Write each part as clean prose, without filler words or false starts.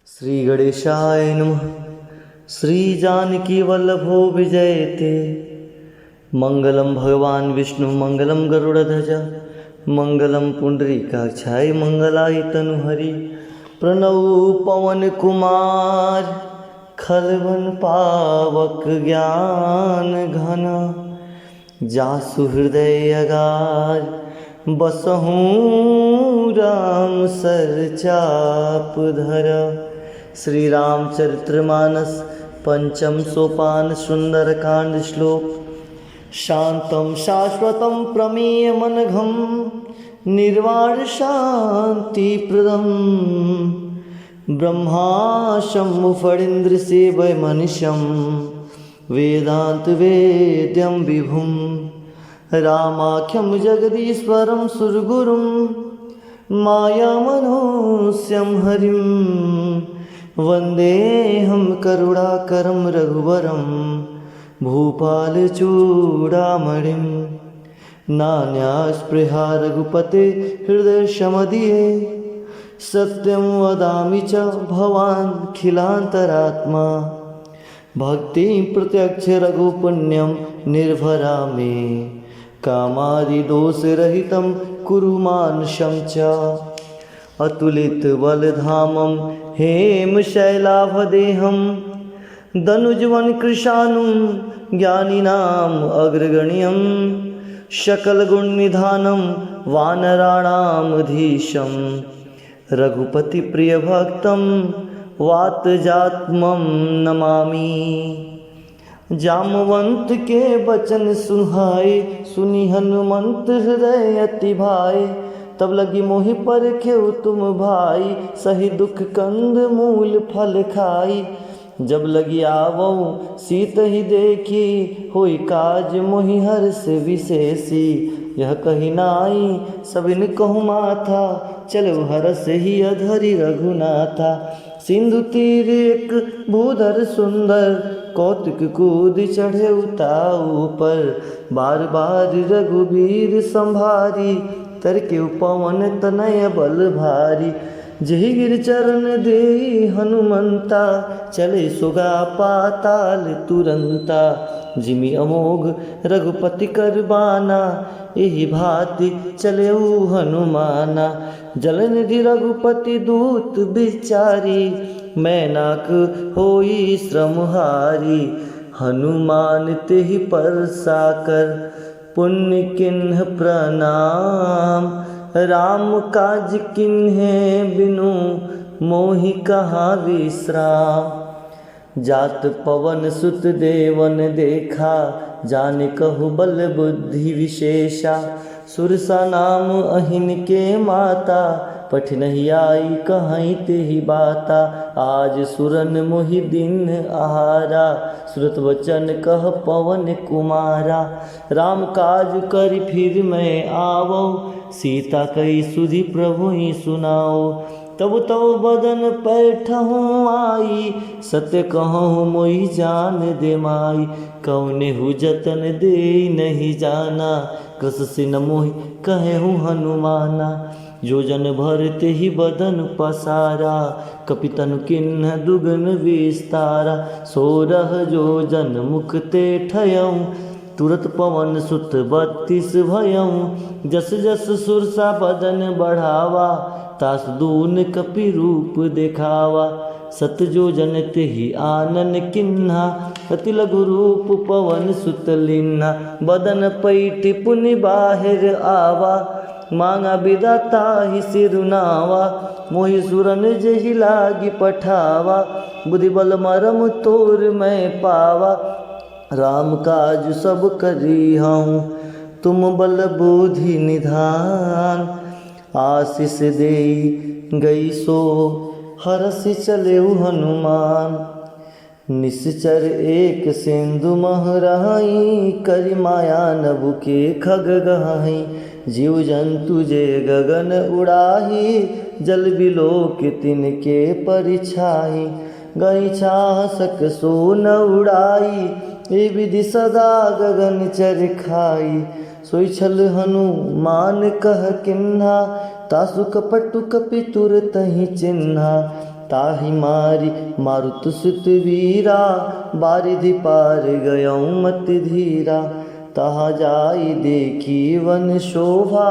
श्री गणेशाय नमः। श्री जानकी वल्लभो विजयते। मंगलम भगवान विष्णु मंगलम गरुड़ध्वज मंगलम पुंडरीकाक्षाय मंगलाय तनुहरि। प्रणव पवन कुमार खलवन पावक ज्ञान घन। जासु हृदय अगार बसहूँ राम सर चाप धर। श्री रामचरितमानस पंचम सोपान सुंदरकांड श्लोक। शांतं शाश्वतं प्रमेयमनघं निर्वाण शांतिप्रदं ब्रह्माशं फणीन्द्र सेवयमनिशं वेदांत वेद्यं विभुं रामाख्यं जगदीश्वरं सुरगुरुं मायामनोस्यं हरिं वन्देऽहं करुणाकरं रघुवरं भूपालचूडामणिं। नान्यास्पृहा रघुपते हृदयशमदीये सत्यं वदामि च भवान् खिलान्तरात्मा। भक्तिं प्रत्यक्ष रघुपुण्यं निर्भरा मे कामादिदोषरहितं कुरु मानसं च। अतुलितबलधामं हेमशैलाभदेहं दनुजवन कृशानुं ज्ञानिनाम् अग्रगण्यं सकलगुणनिधानं वानराणामधीशं रघुपतिप्रियभक्तं वातजात्मं नमामि। जामवंत के वचन सुहाए सुनी हनुमंत हृदय अति भाए। तब लगी मोहि परखेउ तुम भाई सही दुख कंद मूल फल खाई। जब लगी आवो सीत ही देखी होई काज मोहि हर्ष विशेषी। यह कही नाई सबिन कहु माथा चलो हरस ही अधरि रघुनाथा। सिंधु तीर एक भूधर सुंदर कौतुक कूद चढ़े उताऊ पर। बार बार रघुबीर संभारी तरके पवन तनय बल भारी। जहि गिर चरण दे हनुमंता चले सुगा पाताल तुरंता। जिमि अमोघ रघुपति कर बाना एहि भांति चलेउ हनुमाना। जलनिधि रघुपति दूत बिचारी मैनाक होई श्रमहारी। हनुमान तेहि पर साकर पुण्य किन्ह प्रणाम। राम काज किन्हे बिनु मोहि कहाँ विश्राम। जात पवन सुत देवन देखा जाने कहु बल बुद्धि विशेषा। सुरसा नाम अहिन के माता पठ नहीं आई कहीं तेहि बाता। आज सुरन मोहि दिन आहारा सुरत वचन कह पवन कुमारा। राम काज करि फिर मैं आवो सीता कई सुधि प्रभु ही सुनाओ। तब तब बदन पैठहूँ आई सत्य कहूँ मोहि जान दे माई। कौने हु जतन दे नहीं जाना कृष सिन मोहि कहूँ हनुमाना। जो जन भरते ही बदन पसारा कपितनु किन्ह दुगन विस्तारा। सोरह जो जन मुखते ठयऊँ तुरत पवन सुत 32 भयऊँ। जस जस सुरसा बदन बढ़ावा तास दून कपि रूप देखावा। सत जो जन तेहि आनन किन्हा अति लघु रूप पवन सुत लिन्हा। बदन पैठि पुनि बाहिर आवा मांगा विदाता ही सिरुनावा। मोहि सुरन जहि लागी पठावा बुद्धि बल मरम तोर मैं पावा। राम काज सब करी हूँ तुम बल बुद्धि निधान। आशीष दे गई सो हरसि चलेउ हनुमान। निश्चर एक सिंधु महराई करि माया नभु के खग गहाई। जीव जंतु जे गगन उड़ाही जल बिलो के तिनके परिछाई। गई छाह सक सो न उड़ाई ए विधि सदा गगन चर खाई। सोई छल हनुमान कह किन्हा तासु कपटु कपि तुरतहि चिन्हा। ताहि मारी मारुत सुत वीरा, बारिधि पार गयौ मति धीरा। तहाँ जाई देखी वन शोभा,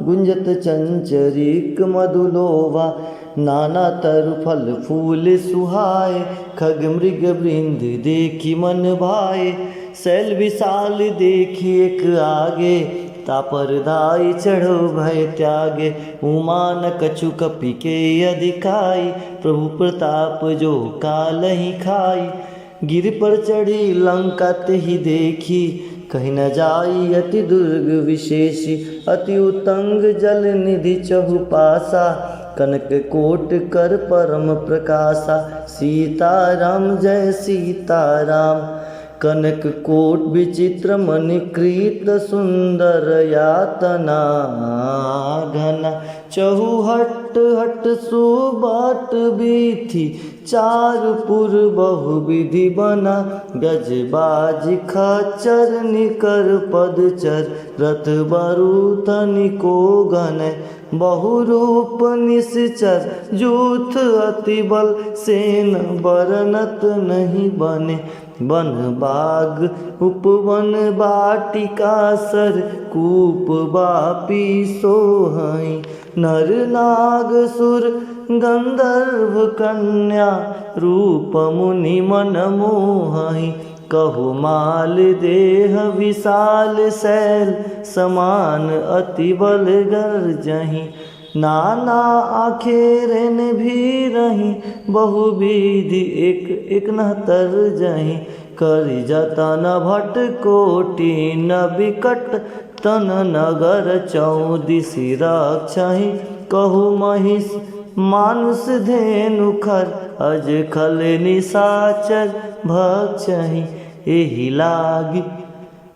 गुंजत चंचरिक मधुलोभा। नाना तरु फल फूल सुहाए, खग मृग वृंद देखी मन भाए। शैल विशाल देखी एक आगे, तापर दाई चढ़ो भय त्यागे। उमा न कछु कपि के अधिकाई, प्रभु प्रताप जो कालहि खाई। गिर पर चढ़ी लंका तेहि देखी, कहीं न जाई अति दुर्ग विशेषी। अति उतंग जल निधि चहुपासा, कनक कोट कर परम प्रकाशा। सीताराम जय सीताराम, कनक कोट विचित्र मणिकृत सुंदर यातना घना। चहुहट हट सुबाट बीथी, चार पुर बहुविधि बना। गज बाज खच्चर निकर पदचर, रथ बरु तनिको गन। बहुरूप निश्चर जूथ अति बल, सेन बरनत नहीं बने। वन बाग उपवन बाटिका, सर कूप बापी सोहई। नर नाग सुर गंधर्व कन्या, रूप मुनि मन मोहई। कहु माल देह विशाल, शैल समान अति बल गर्जहि। नाना आखेरन भी रही, बहुविधि एक एक न तरजहि। करि जतन भट कोटि न बिकट, तन नगर चौदिसि रक्षहि। कहु महिष मानुष धेनु खर, अज खल निशाचर भक्षहि। एहि लागी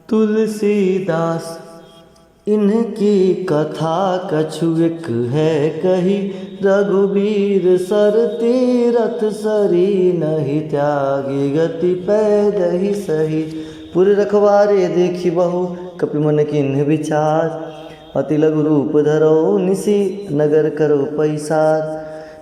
तुलसीदास, इनकी कथा कछु एक है कही। रघुबीर सर तीरथ सरी, नहीं त्यागी गति पैदहि सही। पुर रखवारे देखी बहु, कपि मन किन्ह विचार। अति लघु रूप धरो निसी, नगर करो पैसार।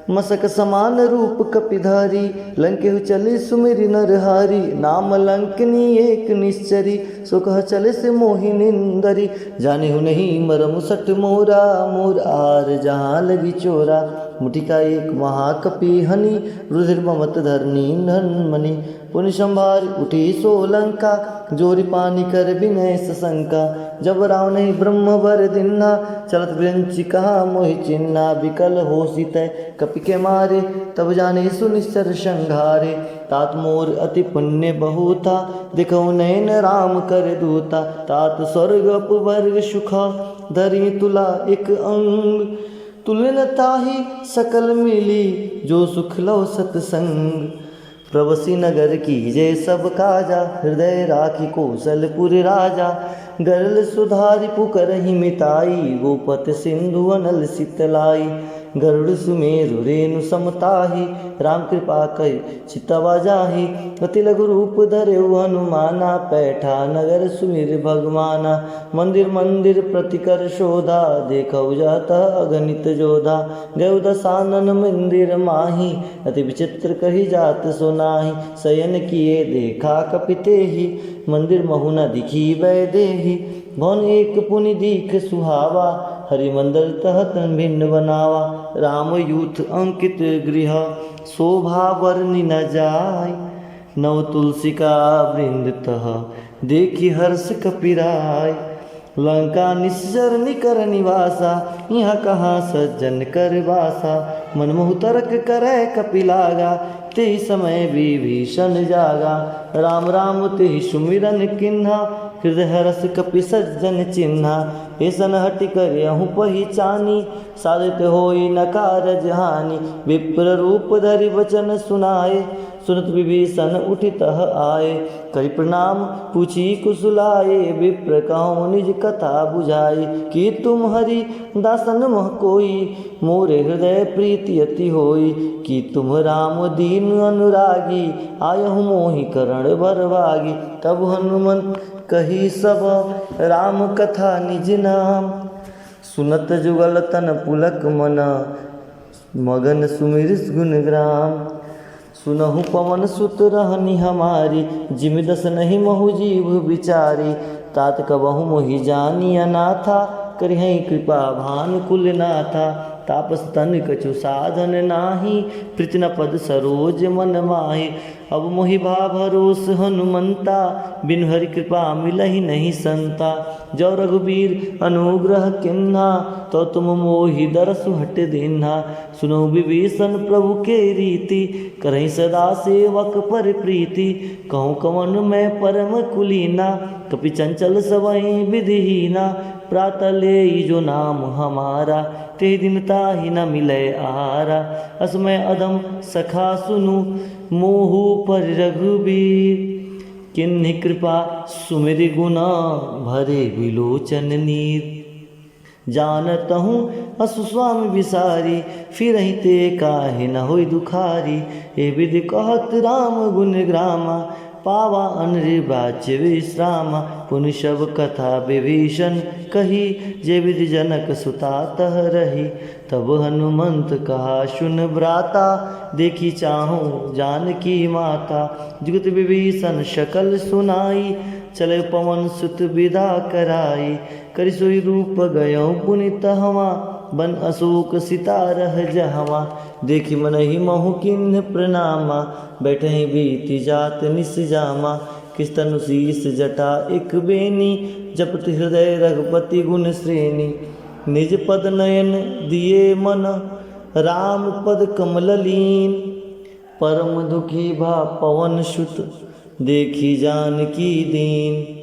मसक समान रूप कपिधारी, लंकेहु चले सुमेरि नरहारी। नाम लंकनी एक निश्चरी, सो कह चले से मोहि निंदरी। जानेहु नहीं मरमु सट मोरा, मोर आर जहाँ लगी चोरा। मुटिका एक महाकपि हनि, रुधिर ममत धरनी धनमणि। पुनि संभार उठी सो लंका, जोरि पानी कर विनय सशंका। जब रावण ब्रह्म वर दिन्हा, चलत विरंचि कहा मोहि चिन्हा। विकल होसि तै कपि के मारे, तब जाने सुनिश्चर संघारे। तात मोर अति पुण्य बहुता, दिखौ नयन राम कर दूता। तात स्वर्ग अपवर्ग सुखा, धरि तुला एक अंग। तुलन ताहि सकल मिली, जो सुख लो सतसंग। प्रवसी नगर कीजे सब काजा, हृदय राखी कौशलपुर राजा। गरल सुधारि पुकरहि मिताई, गोपत सिंधु अनल सितलाई। गरुड़ सुमेरु रेणु समताही, राम कृपा कय चितवा जाही। अति लघु रूप धरेउ हनुमाना, पैठा नगर सुमिर भगवाना। मंदिर मंदिर प्रतिकर शोधा, देखौ जाता अगणित जोधा। गयो दसानन मंदिर माही, अति विचित्र कही जात सुनाही। शयन किए देखा कपि तेहि, मंदिर महु न दिखी वैदेही। भवन एक पुनि दीख सुहावा, हरि मंदिर तहत भिन्न बनावा। राम यूथ अंकित गृह, शोभा वर्णि न जाय। नव तुलसिका वृंद तह, देखी हर्ष कपिराय। लंका निश्चर निकर निवासा, यहाँ कहाँ सज्जन कर वासा। मनमोहु तर्क करे कपिलागा, तेहि समय विभीषण जागा। राम राम तेहि सुमिरन किन्हा, हृदय हरस कपि सज्जन चिन्हा। ऐसन हटि करहु पहिचानी, साधित होई न कारज हानि। विप्र रूप धरि वचन सुनाए, सुनत विभीषण उठि तह आए। करि प्रणाम पूछी कुशलाए, विप्र कहूँ निज कथा बुझाई। कि तुम हरि दासन मह कोई, मोरे हृदय प्रीति अति होई। कि तुम राम दीन अनुरागी, आयहु मोहि करण भरभागी। तब हनुमंत कही सब राम कथा निज नाम, सुनत जुगल तन पुलक मना। मगन सुमिरिस गुणग्राम। सुनहु पवन सुत रहनी हमारी, जिम दस नहीं महु जीव विचारी। तात कबहु मोहि जानी अनाथा, करिहै कृपा भानुकुल नाथा। तापस तन कछु साधन नाही, प्रीति न पद सरोज मन माहि। अब मोहि भा भरोस हनुमंता, बिनु हरि कृपा मिलहि नहीं संता। जो रघुबीर अनुग्रह किन्हा, तो तुम मोहि दरसु हट दीन्हा। सुनो विभीषण प्रभु के रीति, करहि सदा सेवक पर प्रीति। कहूँ कवन मैं परम कुलीना, कपि चंचल सवहि विधिहीना। प्रातः ले जो नाम हमारा, ते दिन ताहि न मिलै आहारा। असमय अधम सखा सुनु, मोहु पर रघुबीर। किन्हि कृपा सुमिरि गुना, भरे विलोचन नीर। जानतहु असु स्वामी विसारी, फिरहि ते काहे न होई दुखारी। ए विधि कहत राम गुण ग्रामा, पावा अनरिवाच्य विश्राम। पुनि शब कथा विभीषण कही, जे विधि जनक सुता तह रही। तब हनुमंत कहा सुन भ्राता, देखी चाहूँ जानकी माता। जुगत विभीषण शकल सुनाई, चले पवन सुत विदा कराई। करि सोई रूप गयो पुनि तहवा, बन अशोक सितारह जहवा। देखी मनहि महु किन्ह प्रणामा, बैठहि बीति जात निस जामा। किस तनु शीस जटा एक बेनी, जपत हृदय रघुपति गुण श्रेणी। निज पद नयन दिए मन, राम पद कमल लीन। परम दुखी भा पवन सुत, देखी जानकी दीन।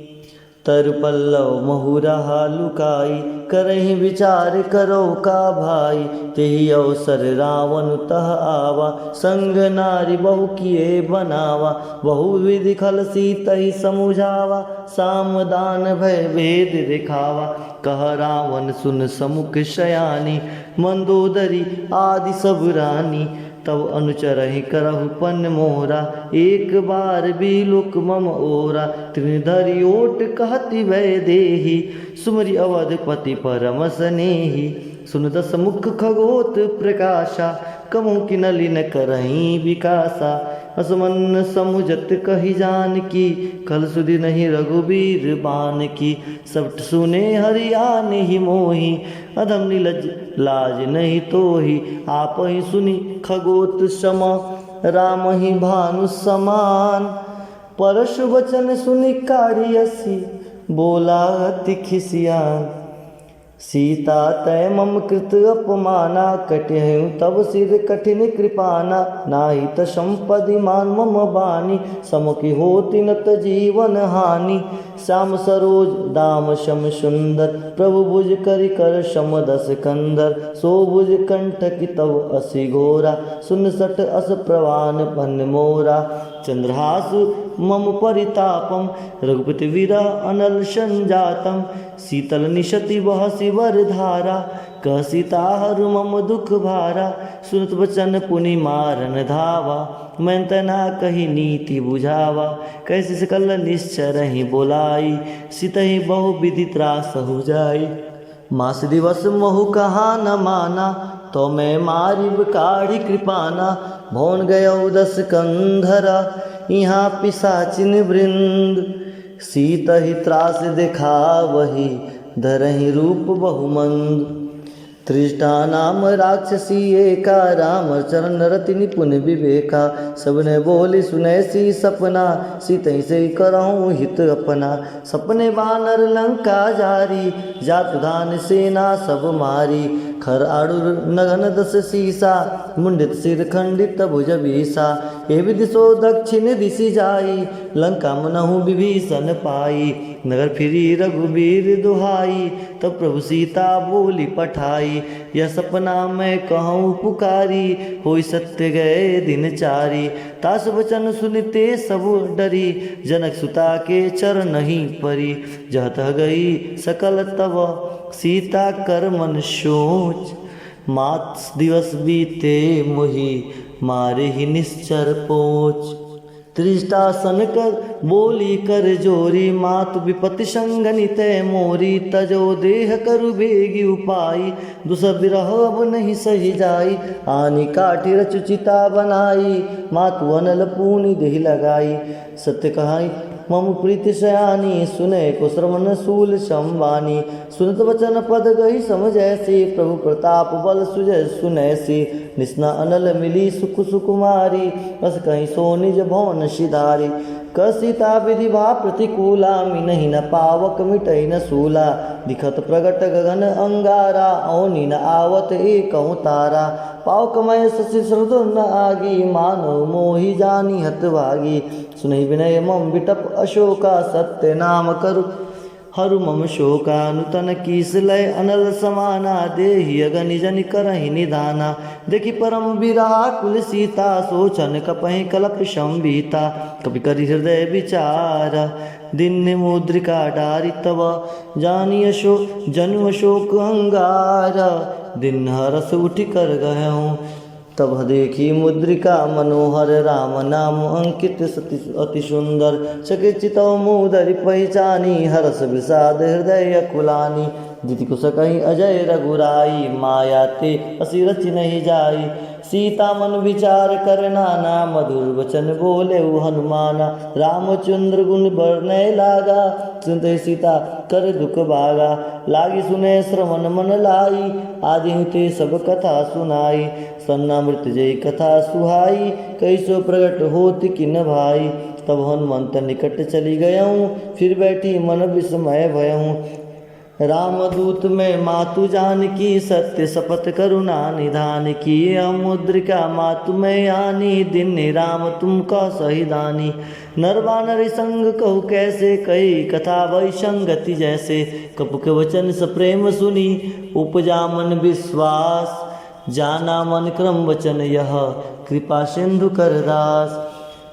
तर पल्लव महुरहा लुकाई, करहि विचार करो का भाई। तेहि अवसर रावण तह आवा, संग नारी बहु किए बनावा। बहु विधि खल सीतहि समुझावा, साम दान भय भेद दिखावा। कह रावण सुन समुख शयानी, मंदोदरी आदि सब रानी। तब अनुचरहि करहु पन मोरा, एक बार बिलोक मम ओरा। त्रिधरि ओट कहति वै देही, सुमरि अवधपति परम स्नेही। सुन दस मुख खगोत प्रकाशा, कमु कि नलिन करहीं विकासा। असमन समुझत कही जानकी, कल सुधि नहीं रघुबीर बान की। सब सुने हरियाण ही मोही, अधम निलज लाज नहीं तोही। आप ही सुनी खगोत समा, राम ही भानु समान। परशु वचन सुनि काढ़ी असी, बोला अति खिसियान। सीता तय मम कृत अपमाना, कटहु तब सिर कठिन कृपाना। नाही त संपदि मान मम बानी, समुखी होति न त जीवन हानि। श्याम सरोज दाम शम सुंदर, प्रभु भुज करि कर शम दस कंदर। सो भुज कंठकि तव असि घोरा, सुन सठ अस प्रवान पन मोरा। चंद्रहासु मम परितापम, रघुपति वीरा अनल संजातम। शीतल निशति बहसि वरधारा, कह सीता हरु मम दुख भारा। सुनत बचन पुनि मारन धावा, मैं तना कही नीति बुझावा। कैसे सकल निश्चरहि बोलाई, सितहि बहु विधि त्रास हो जाई। मास दिवस मोहु कहा न माना, तो मैं मारिब काढ़ी कृपाना। भौन गयो दस कंधरा, यहाँ पिशाचिन वृंद। सीत ही त्रास दिखावही, धरहि रूप बहुमंद। तृष्टा नाम राक्षसी एका, राम चरण रति निपुण विवेका। सबने बोली सुने सी सपना, सीतहि से करहूँ हित अपना। सपने बानर लंका जारी, जात धान सेना सब मारी। खर आड़ुर नगन दस सीसा, मुंडित सिर खंडित भुज बीसा। ए विधि सो दक्षिण दिशि जाई, लंका मनहु विभीषण पाई। नगर फिरी रघुबीर दुहाई, तब प्रभु सीता बोली पठाई। यह सपना मैं कहूँ पुकारी, होई सत्य गए दिन चारी। तास वचन सुनते सब डरी, जनक सुता के चरण ही परी। जह तह गई सकल तब, सीता कर मन सोच। मास दिवस बीते मोहि, मारे ही निश्चर पोच। त्रिष्टासन कर बोली कर जोरी, मातु विपति संगनि तय मोरी, तजो देह करु बेगी उपाई, दुस बिरह अब नहीं सही जाई, आनी काठी रचु चिता बनाई, मातु अनल पूनि देहि लगाई, सत्य कहाई मम प्रीति सयानी, सुने को श्रवण सूल संवानी, सुनत वचन पद गई समझैसी, प्रभु प्रताप बल सुजय सुनैसी, निस्ना अनल मिली सुख सुकुमारी, बस कहीं सो निज भवन सिधारी, कसिता विधि भा प्रतिकूला, मिनहि न पावक मिटई न सूला, दिखत प्रगट गगन अंगारा, औनी न आवत एकहु तारा, पावकमय शशि श्रद्धो न आगी, मानव मोहि जानी हतभागी, सुनहि विनय मम विटप अशोका, सत्य नाम करु हरु मम शोका, नूतन कीस लय अनल समाना, देहि अगनि जनि करहि निदाना, देखि परम बिरहा कुल सीता, सोचन कपहि कलप संभीता, कपि करि हृदय विचार, दिन मुद्रिका डारि तब, जानी जनु अशोक अंगार, दिन हरस उठि कर गयहूँ, तब देखी मुद्रिका मनोहर, राम नाम अंकित सति अति सुंदर, चकित मुदरि पहचानी, हरस विषाद हृदय कुलानी, दिति कुश कहीं अजय रघुराई, माया ते असी रचि नहीं जाई, सीता मन विचार कर नाना, मधुर वचन बोले हनुमाना, रामचंद्र गुण बरनय लागा, सुनते सीता कर दुख भागा, लागी सुने श्रवण मन लाई, आदि ते सब कथा सुनाई, सन्ना मृत्युजय कथा सुहाई, कैसो प्रगट होति किन भाई, तब हनुमंत निकट चली गयऊँ, फिर बैठी मन विस्मय भयऊँ, रामदूत में मातु जानकी, सत्य शपथ करुणा निधान की, मुद्रिका मातु में आनी, दिन राम तुम का सही दानी, नरवानर संग कहु कैसे, कही कथा वही संगति जैसे, कपु के वचन सप्रेम सुनी, उपजा मन विश्वास, जाना मन क्रम वचन यह, कृपा सिंधु कर दास,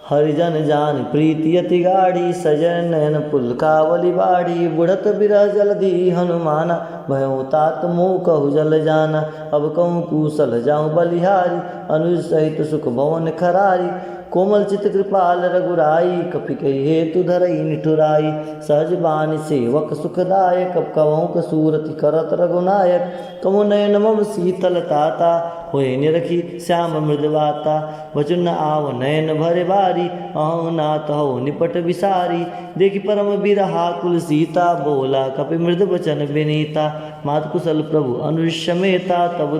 हरिजन जान प्रीति अति गाढ़ी, सजन नयन पुलकावली बाढ़ी, बुढ़त बिरह जलधि हनुमाना, भयउ तात मोह कहु जल जाना, अब कहूँ कुशल जाऊँ बलिहारी, अनुज सहित सुख भवन खरारी, कोमल चित कृपाल रघुराई, कपि कही हेतु धरई निठुराई, सहज बानी सेवक सुखदायक, कवहु कसूरति करत रघुनायक, कमु नयन मम शीतल ताता, होए निरखी श्याम मृदवाता, वचन न आव नयन भरे बारी, अहु नाथ हो निपट विसारी, देखि परम बिरहा कुल सीता, बोला कपि मृद वचन विनीता, मात कुशल प्रभु अनुष्यमेता, तब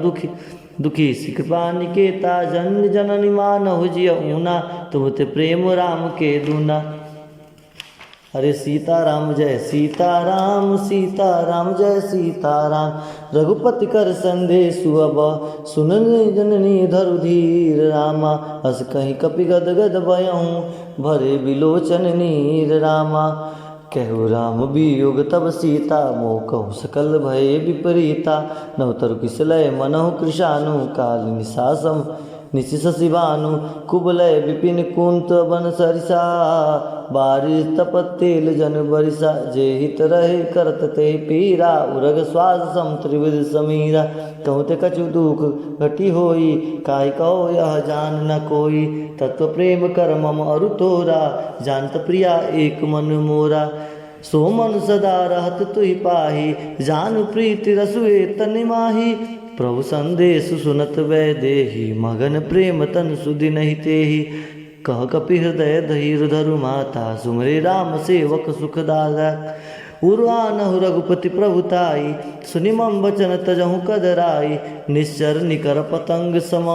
दुखी कृपा निकेता, जन जननी मानहु जिय ऊना, तुम ते प्रेम राम के दूना। अरे सीताराम जय सीताराम, सीताराम जय सीताराम, रघुपति कर संदेशु अब, सुननि जननी धरु धीर रामा, हस कहीं कपि गद गद भयहूँ, भरे बिलोचन नीर रामा, कहु राम वियोग तब सीता, मोह कहु सकल भय विपरीता, नवतरु किसलय मनहु कृशानु, काल निशासम निशिष शिवानु, कुबलय विपिन कुंत बन सरिसा, बारिश तपत तेल जन बरिसा, जे हित रहे करत ते पीरा, उरग स्वाद सम त्रिविध समीरा, कहूँ ते कछु दुख घटी होई, काहि कहो यह जान न कोई, तत्व प्रेम कर मम अरु तोरा, जानत प्रिया एक मन मोरा, सो मन सदा रहत तुहि पाही, जान प्रीति रसुए तनि माही, प्रभु संदेश सुनत वै देही, मगन प्रेम तन सुधि नहीं तेहि, कह कपि हृदय धीर धरु माता, सुमरे राम सेवक सुखदायका, उर्वानहु रघुपति प्रभुताई, सुनि मम वचन तजहु कदराई, निश्चर निकर पतंग सम,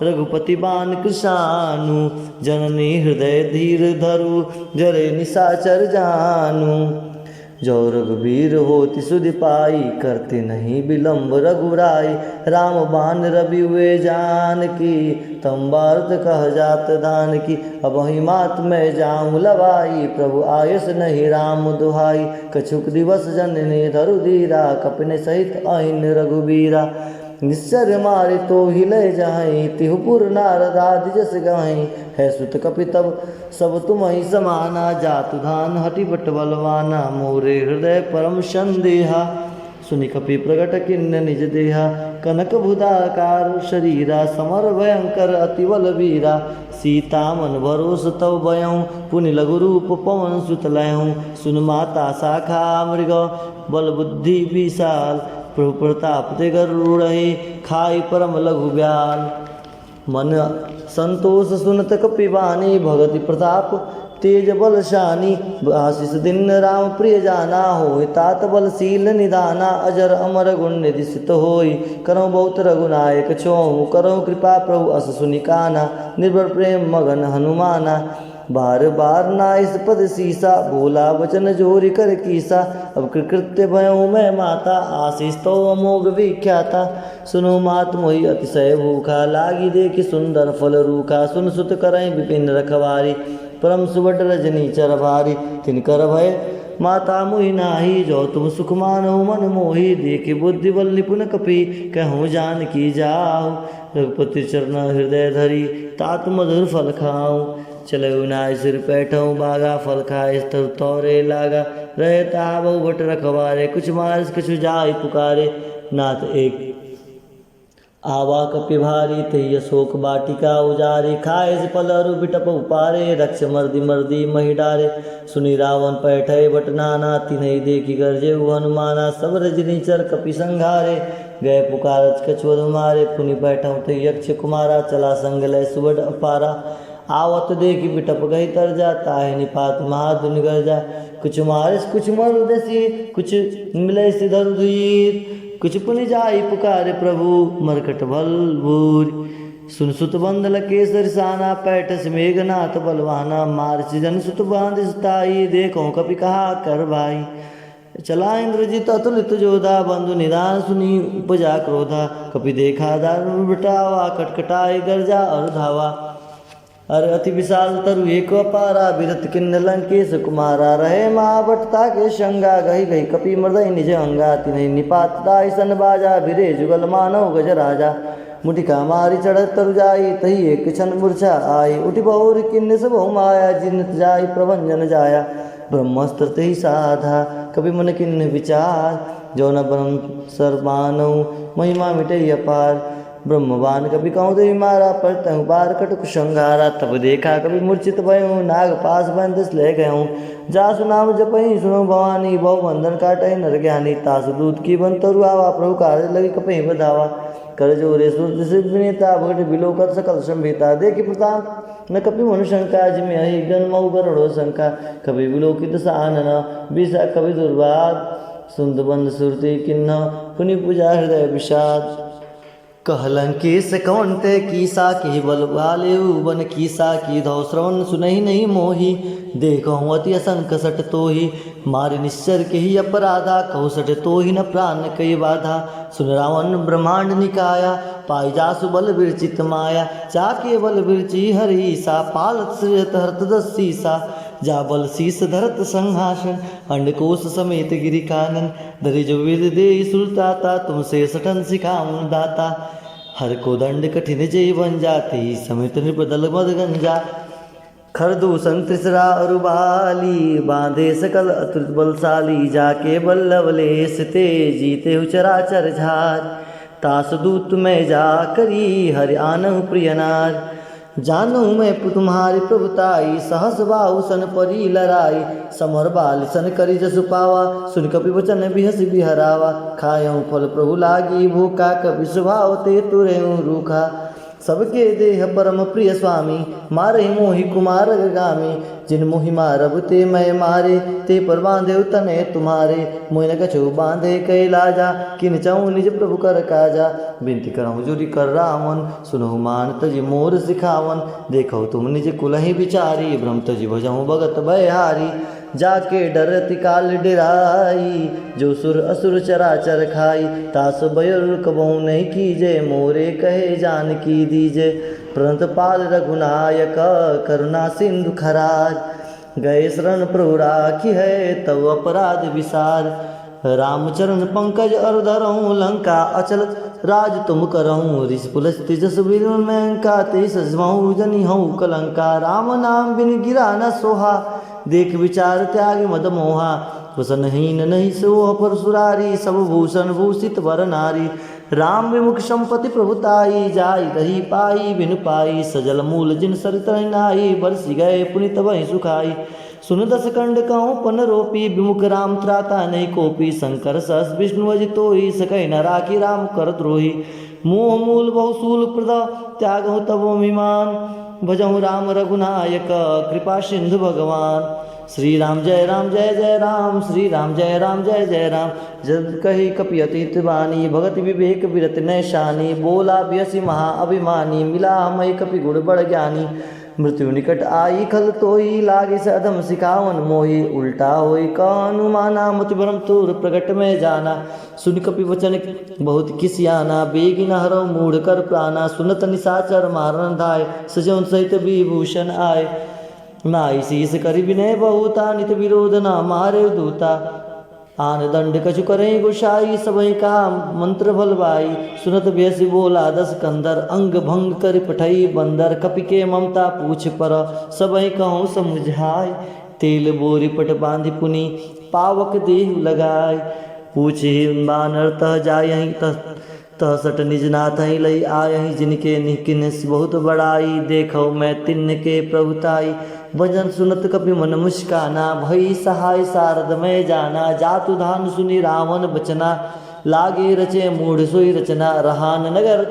रघुपति बान कृशानु, जननी हृदय धीर धरु, जरे निशाचर जानु, जो रघुबीर होति सुधि पाई, करते नहीं विलम्ब रघुराई, राम बान रवि हुए जान की, तम भारत कह जात दान की, अब ही मात में जाऊँ लवाई, प्रभु आयस नहीं राम दुहाई, कछुक दिवस जननी धरु धीरा, कपिन सहित अहिन रघुबीरा, निश्चर मारे तो हिले जाहीं, तिहुपुर नारद आदि जस गाहीं, है सुत कपि तब सब तुम ही समाना, जातु धान हटि बट बलवाना, मोरे हृदय परम संदेहा, सुनि कपि प्रगट किन्न निज देहा कनक भुदाकार शरीरा समर भयंकर अति बल वीरा सीता मन भरोस तव भयऊँ पुनि लघु रूप पवन सुत लयऊँ सुन माता शाखा मृग बल बुद्धि विशाल प्रभु प्रताप ते गरुड़ रहे खाई परम लघु ब्याल मन संतोष सुनत कपिवानी भगति प्रताप तेज बल शानी आशीष दिन राम प्रिय जाना होय तात बलशील निदाना अजर अमर गुण निधिसित होय करो बहुत रघुनायक छोहु करो कृपा प्रभु अस सुनिकाना निर्भर प्रेम मगन हनुमाना बार बार नाइस पद सीसा बोला वचन जोरी कर कीसा अब कृत्य भयों मैं माता आशीष तो अमोघ विख्याता सुनो मात मोहि अतिशय भूखा लागी देखि सुंदर फल रूखा सुन सुत करई विपिन रखवारी परम सुबट रजनी चर भारी तिनकर भय माता मोहि नाही जो तुम सुख मानो मन मोहि देखि बुद्धि बल निपुण कपि कहूँ जान की जाओ रघुपति चरण हृदय धरी तात मधुर फल खाऊं चले नाय सिर पैठऊँ बागा फल खाए स्थल तौरे लागा रहता बहु भट रखवारे कुछ मारस कुछ जाय पुकारे नाथ एक आवा कपि भारी ते शोक बाटिका उजारी खाए से पलरु बिटप उपारे रक्ष मर्दी मर्दी मही डारे सुनि रावण पैठे बट नाना तिन्हि देखी गर्जे हनुमाना सब रजनी चर कपि संघारे गए पुकारत कछुअर मारे पुनि बैठऊँ ते यक्ष कुमारा चला संग लय सुबड अपारा आवत देखी बिटप गई तर जाता है निपात महाधुन गर जा कुछ मारिस कुछ मर देसी कुछ मिले सिधर धीर कुछ पुनि जाई पुकारे प्रभु मरकट बल भूर सुन सुत बंदल केसर साना पैठस मेघनाथ बलवाना मार्च जन सुत बांध ताई देखो कपि कहा कर भाई चला इंद्रजित अतुलित जोधा बंधु निदान सुनी उपजा क्रोधा कपि देखा दारुण बिटावा कटकटाई गर्जा और धावा अरे अति विशाल तरु एक अपारा विरत किन्न लंकेश कुमारा रहे महाभट्टा के शंगा गही गही कपि मृदय निज अंगा तिन्हि निपात दाई सन बाजा भिरे जुगल मानव गज राजा मुटिका मारी चढ़त तरु जाई तही एक क्षण मूर्छा आई उठि बहुर किन्न सब माया जिनत जाई प्रभंजन जाया ब्रह्मस्त्र तही साधा कपि मन किन्न विचार जो न ब्रह्म सर्वानौ महिमा मिटे अपार ब्रह्मवान कभी कहूँ देवी मारा पर तहु बार कटुक संघारा तब देखा कभी मूर्छित भयऊँ नाग पास बंदस ले गयूँ जासु नाम जपही सुनो भवानी बहु बंधन काटही नर ज्ञानी तासु दूध की बन तरु आवा प्रभु कार्य लगी कपही बधावा कर जोरे सूर्य सिद्ध विनीता भगट बिलोकत सकल संभीता देखी प्रताप न कपि मनु शंका जिमे अहि जन्मऊ गरुड़ो शंका कभी बिलोकित सानन विषा कभी दुर्वाद सुंद बंद सुरति किन्न पुनि पूजा हृदय विषाद कहलंकेश कौनते कीसा की बल वाले बन कीसा की धौ श्रवण सुनहि नहीं मोही देखो अति असंख सट तो ही मारे निश्चर के ही अपराधा कहु सट तो ही न प्राण कई बाधा सुन रावण ब्रह्मांड निकाया पाई जासु बल विरचित माया चाके बल विरचि हरि सा पालत सृजत हरत दसीसा जा बल शीस धरत संहासन अंडकोश समेत गिरि कानन धरि जो विद दे सुरताता तुमसे सठन सिखाऊं दाता हर को दंड कठिन जय बन जाते समित निपदल मद गंजा खरदूषण त्रिसरा अरुबाली बांधे सकल अतुलित बलशाली जाके बल्लभ लेस ते जीते चराचर झार तास दूत में जा करी हरि आनहु प्रियनार जानू मैं तुम्हारी प्रभुताई सहस बाहु सन परी लड़ाई समर बाल सन करी जसु पावा सुन कपि वचन बिहस बिहरावा खायऊँ फल प्रभु लागी भूखा कपि स्वभाव ते तुरेऊँ रूखा सबके देह परम प्रिय स्वामी मारे मोहि कुमार गामी जिन मोहि मारब ते मैं मारे ते पर बांधे तने तुम्हारे मोहि न कछु बांधे कैलाजा किन चाहूँ निज प्रभु कर काजा बिनती करहूँ जुरी कर रावण सुनहु मान तजि मोर सिखावन देखो तुम निज कुलहि विचारी भ्रम तजि भजहूँ भगत भयहारी जाके डरति काल डेराई जो सुर असुर चराचर खाई तास बयुर कबहू नहीं कीजे मोरे कहे जान की दीजे प्रंत पाल रघुनायक करुणा सिंधु खराज गए शरण प्रभु राखी है तव अपराध विसार रामचरण पंकज अर धरहूँ लंका अचल राज तुम करहूँ ऋषि पुलस तेजस का तेज सजमहूँ जनी हूँ कलंका राम नाम बिन गिरा न सोहा देख विचार त्याग मद मोहा वसनहीन नहीं सोह परशुरारी, सब भूषण भूषित वर नारी। राम विमुख संपत्ति प्रभुताई, जाई रही पाई बिनु पाई। सजल मूल जिन सरित नाई, बरसी गए पुनित वही सुखाई। सुन दस कंड कहूँ पन रोपी, विमुख राम त्राता नहीं कोपी। शंकर सहस विष्णु अजितोई, सकई न राखी राम कर द्रोही। मोह मूल बहुसूल प्रद त्यागहु तब अभिमान, भजहु राम रघुनायक कृपा सिंधु भगवान। श्री राम जय जय राम, श्री राम जय जय राम। जब कही कपि अतीत बानी, भगत विवेक विरत नैशानी। बोला बियसी महा अभिमानी, मिला मई कपि गुण बड़ ज्ञानी। मृत्यु निकट आई खल तोई, लागे से अधम सिखावन मोही। उल्टा होई कानुमाना, मति भरम तूर प्रगट में जाना। सुन कपि वचन बहुत किसियाना, बेगी न हरो मूढ़ कर प्राणा। सुनत निशाचर मारन धाय, सजौन सहित विभूषण आए। नाई शीस करि विनय बहुता, नित विरोध न मारे दूता। आन दंड कछु करें गोसाई, सबई का मंत्र भलवाई। सुनत बेसी बोला दस कंदर, अंग भंग कर पठई बंदर। कपि के ममता पूछ पर, सबई कहूँ समुझाय। तेल बोरी पट बांधि पुनि, पावक देह लगाय। पूछे बानर तह जाय तह सट निज नाथ ही लई आयहि। जिनके निकिन बहुत बड़ाई, देखो मैं तिन्न के प्रभुताई। भजन सुनत कपि मन मुस्काना, भई सहाय शारद में जाना। जातु धान सुनि रावण बचना, लागे रचे मूढ़ सोई रचना। रहान नगर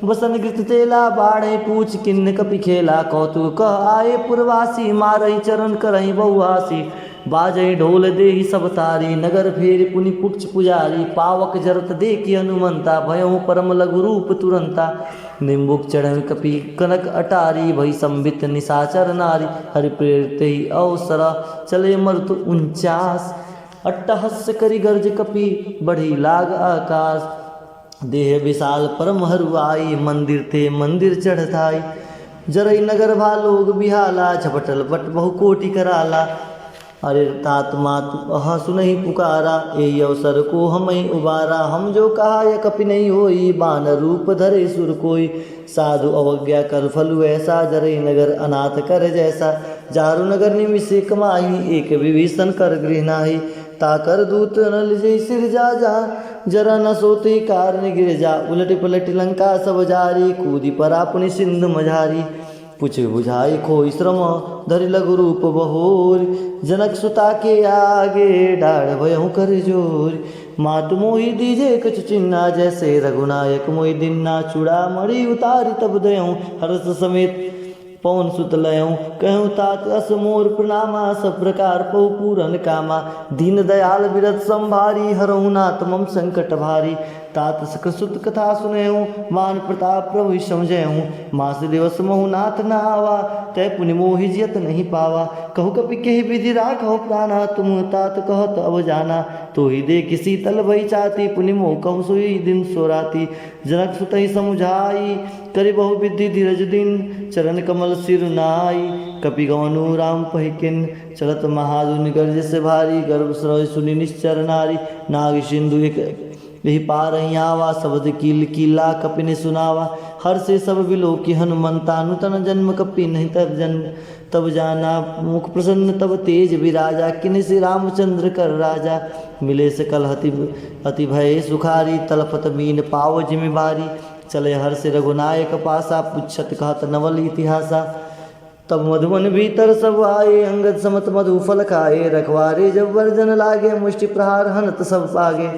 बसन गृत तेला, बाढ़े पूछ किन्न कपि खेला। कौतुक कह आए पुरवासी, मारही चरण करही बहुआसी। बाजई ढोल देहि सब तारी, नगर फेर पुनि पुक्ष पुजारी। पावक जरत देखि हनुमंता, भयउ परम लघु रूप तुरंता। निम्बुक चढ़ कपि कनक अटारी, भई संबित निशाचर नारी। हरि प्रेरित ही अवसर, चले मरुत 49। अट्टहस्य करि गर्ज कपि, बढ़ी लाग आकाश। देह विशाल परम हरुआई, मंदिर थे मंदिर चढ़ताई। जरई नगर भालोग बिहाला, झपटल बट बहु कोटि कराला। अरे तात मात अह सुनहि पुकारा, यही अवसर को हमें उबारा। हम जो कहा यह कपि नहीं होई, बान रूप धरे सुर कोई। साधु अवज्ञा कर फलु ऐसा, जरई नगर अनाथ कर जैसा। जारु नगर निमिषे कमाही, एक विभीषण कर गृह नाही। ताकर दूत न लिजै सिर जा, जरा न सोते कारण गिर जा। उलट पलट लंका सब जारी, कूदी परा पुनि सिंधु मझारी। पुछ बुझाई खोई श्रम, धरि लघु रूप बहोर। जनक सुता के आगे, डाढ़ भयहु कर जोर। मातु मोहि दीजे कछु चिन्ना, जैसे रघुनायक मोहि दिन्ना। चूड़ा मणि उतारी तब दयऊँ, हर्ष समेत पवन सुत लयऊँ। कहूँ तात अस मोर प्रणामा, सब प्रकार पहु पूरन कामा। दीन दयाल विरत संभारी, हरहु नाथ मम संकट भारी। तात सुत कथा सुनऊँ, मान प्रताप प्रभु समझऊँ। मास दिवस महु नाथ न आवा, तय पुनि मोहि जियत नहीं पावा। कहु कपि केहि विधि राखो प्राणा, तुम तात कहत अब जाना। तो ही दे किसी तल भई चाती, पुनि मोह कहु सोई दिन सोराती। जनक सुत ही समुझाई, करि बहु विधि धीरज दिन। चरण कमल सिर नाई, कपि गवनु राम पहिकिन। चलत महादुन गर्ज से भारी, गर्भ स्रव सुनि निश्चर नारी। नाग सिंधु एक यही पार ही आवा, शब्द कील कीला कपि ने सुनावा। हर से सब विलो की हनुमंता, नूतन जन्म कपि नहीं तब जाना। मुख प्रसन्न तब तेज विराजा, किन से रामचंद्र कर राजा। मिले सकल अति भय सुखारी, तलपत मीन पाव जिमि बारी। चले हर से रघुनायक पासा, पुछत कहत नवल इतिहासा। तब मधुवन भीतर सब आए, अंगद समत मधु फल खाए। रखवारे जब वर्जन लागे, मुष्टि प्रहार हनत सब पागे।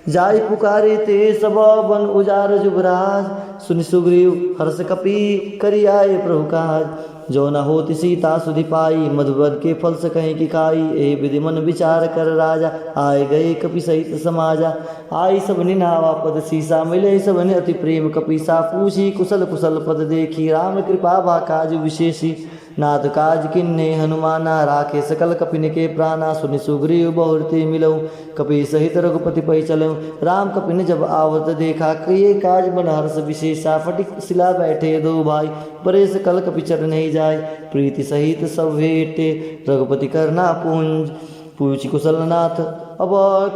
जाय पुकारे ते सब बन उजार जुबराज। सुनि सुग्रीव हर्ष कपि करि आए प्रभु काज। जो न होति सीता सुधि पाई, मधुवन के फल से कहीं की खाई। ए विधि मन विचार कर राजा, आए गए कपि सहित समाजा। आई सब निनावा पद सीसा, मिले सब ने अति प्रेम कपीसा। पूछी कुशल कुशल पद देखी, राम कृपा बा काज विशेषी। नाथ काज किन्ने हनुमाना, राखे सकल कपिन के प्राणा। सुनि सुग्रीव बहुरते मिलऊ, कपि सहित रघुपति पै चलऊ। राम कपिन जब आवत देखा, किए काज बन हर्ष विशेषा। फटिक शिला बैठे दो भाई, परे सकल कपि चरण नहीं जाय। प्रीति सहित सब भेटे, रघुपति करना पूंज। पूछ कुशल नाथ अब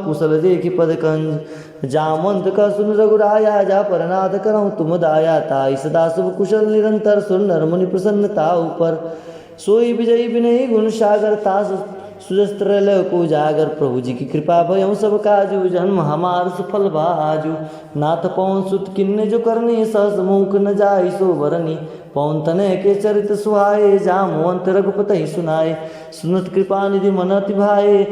कुशल देखि पद कंज। जामंत का सुन रघुराया, जा परनाथ करऊँ तुम दाया। ताई सदा शुभ कुशल निरंतर, सुन नर मुनि प्रसन्नता ऊपर। सोई विजयी विनयी गुण सागर, तास सुजस्त्र को जागर प्रभु जी की कृपा भयं सब काजू जन्म हमार सुफल बाजू नाथ पवन सुत किन्ने जो करनी सहस मुख न जाय सो बरनी पवन तनय के चरित सुहाए जामवंत रघुपति सुनाए सुनत कृपा निधि मन अति भाए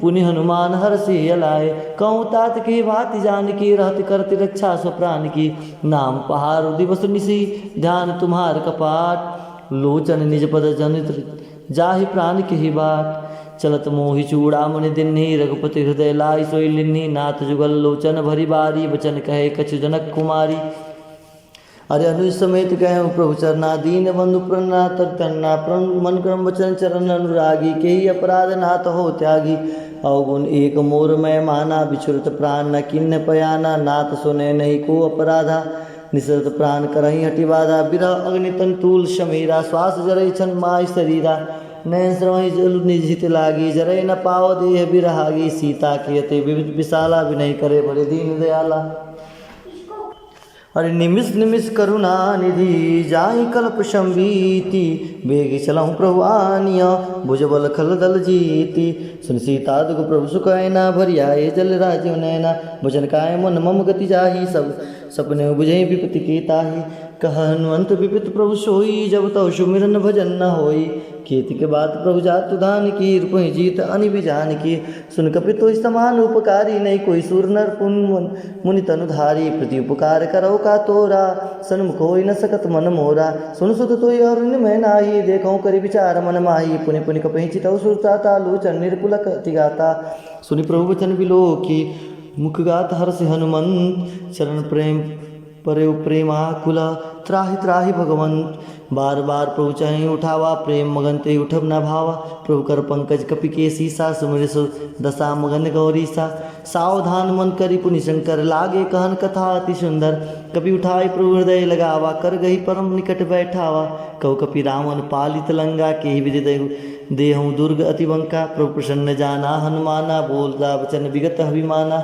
पुनि हनुमान हर्षि लाए कहूँ तात की भांति जान की रहति करति रक्षा स्वप्राण की नाम पहाड़ दिवस निशी ध्यान तुम्हार कपाट लोचन निज पद जनित जाहि प्राण के ही बाट चलत मोहि चूड़ामणि दिन्ही रघुपति हृदय लाई सोई लिन्ही नाथ जुगल लोचन भरी बारी बचन कहे कछु जनक कुमारी अरे अनुज समेत कह प्रभु चरना दीन बंधु प्रना तरना मन क्रम वचन चरण अनुरागी के ही अपराध नाथ हो त्यागी अवगुण एक मोर में माना बिछुरत प्राण न किन्न पयाना नाथ सुने नहीं को अपराधा निसरत प्राण करही हटि बाधा बिरह अग्नि तंतूल शमीरा श्वास जरय छन माय शरीरा नयन श्रवहि जल निजित लागी जरय न पाव देह बिरहागी सीता के अति विविध विशाला विनय करे बड़े दीन दयाला अरे निमिष निमिष करुणा निधि जाहि कल्प संवीति बेग चलहु प्रभु आनिया भुजबल खल दल जीति सुन सीता दुख प्रभु सुखैना भरियाए जल राजीव नैना भजन काय मन मम गति जाहि सब सपने बुझे विपति के ताहि कह हनुमंत विपित प्रभु सोई जब तव सुमिरन भजन न होई खेती के बाद प्रभु जातु धान की रूपहि जीत अनि बिजान की सुन कपितो समान उपकारी नहीं कोई सुर नर पुन मुनि तनुधारी प्रति उपकार करो का तोरा सन्मुख होई न सकत मन मोरा सुन सुत तो अरुण मैं नाही देखो करि विचार मन माही पुनि पुनि कपहि चितौ सुरता लोचन निर्पुल तिगाता सुनि प्रभु वचन बिलो की मुख गात हर्ष हनुमंत चरण प्रेम परे प्रेमाकुल त्राहि त्राहि भगवंत बार बार प्रभु चाहे उठावा प्रेम मगनते उठब न भावा प्रभु कर पंकज कपि के सीसा सुमिर सु दशा मगन गौरी सा सावधान मन करि पुनि शंकर लागे कहन कथा अति सुंदर कपि उठाई प्रभु हृदय लगावा कर गही परम निकट बैठावा कहो कपि रावण पालित लंगा के ही विदि देहु दुर्ग अति बंका प्रभु प्रसन्न जाना हनुमाना बोलता वचन विगत अभिमाना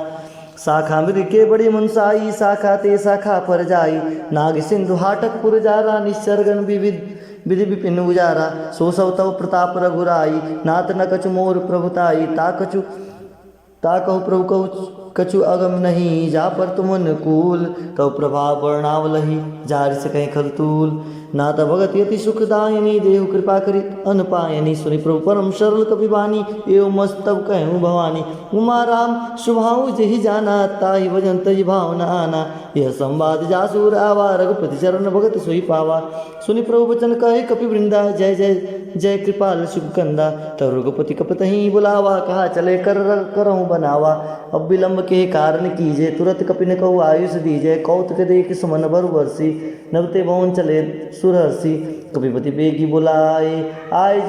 शाखा मृग के बड़ी मुंसाई शाखा ते शाखा पर जाई नाग सिंधु हाटक पुर जारा निसर्गन विविध विधि विपिन उजारा सो सब तव प्रताप रघुराई नाथ न कछु मोर प्रभुताई ता कहु प्रभु कहु कछु अगम नहीं जा पर तुम अनुकूल कौ प्रभाव वर्णावलही जार से कहीं खलतूल नाथ भगत यति सुखदायनी देहु कृपा करी अनपायनी सुनि प्रभु परम सरल कपिबानी एवं मस्तब कहूँ भवानी उमा राम शुभाऊ जही जाना ताहि भजन तज भावना आना यह संवाद जासूर आवा रघुपति चरण भगत सोई पावा सुनि प्रभु वचन कहे कपि वृंदा जय जय जय कृपाल सुख कंदा तब रघुपति कपतहि बुलावा कहा चले करहूँ बनावा अब विलंब के कारण कीजे तुरंत कपिन कहु आयुष दीजय कौतुक देख सुमन भरु वर्षि नवते भवन चले सुरहर्षि कपिपति बेगी बुलाए आय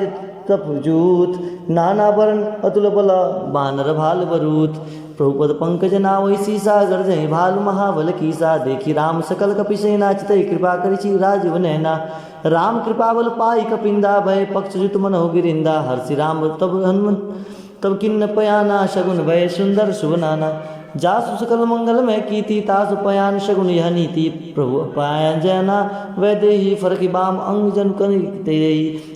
तपजूत नाना वर्ण अतुल बल बानर भाल बरूत प्रभुपद पंकज नावै सीसा गर्जय भालु महाबल कीसा देखी राम सकल कपि सेना चितै कृपा करिछि राजीव नैना राम कृपा बल पाई कपिंदा भय पक्ष जुत मनहु गिरिंदा हर्षि राम तब हनुमंत तब किन्न पयाना शगुन भय सुंदर शुभ नाना जासु सकल मंगल में कीति तासु पयान शगुन यह नीति प्रभु पायन जना वैदेही फरकी बाम अंग जन कही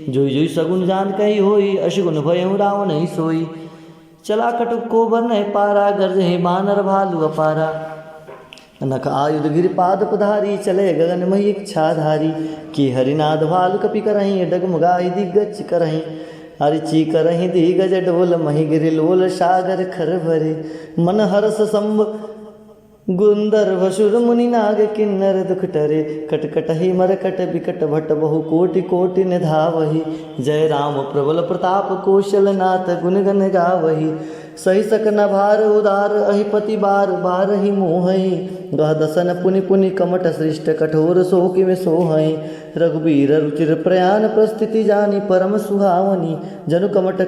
जोई जोई सगुन जान कही होई अशुगुन भयउ रावण ही सोई चला कटुक को बन पारा गर्जहि बानर भालु अपारा नख आयुध गिरिपाद पधारी चले गगन मही इच्छाधारी की हरिनाद भालु कपि करही डगमगाई दिग्गज करही हरिची करही दिगज डोल मही गिरि लोल सागर खर भरे मन हरस संभ गुंदर्भ सुर मुनि नाग किन्नर दुख टरे कटकटहि मरकट बिकट भट बहु कोटि कोटि निधावहि जय राम प्रबल प्रताप कौशल नाथ गुण गण गावहि सही सकन भार उदार अहिपति बार बार ही मोहई गह दसन पुनि पुनि कमट सृष्ट कठोर शोकि में सोहई रघुबीर रुचिर प्रयाण प्रस्थिति जानी परम सुहावनी जनु कमट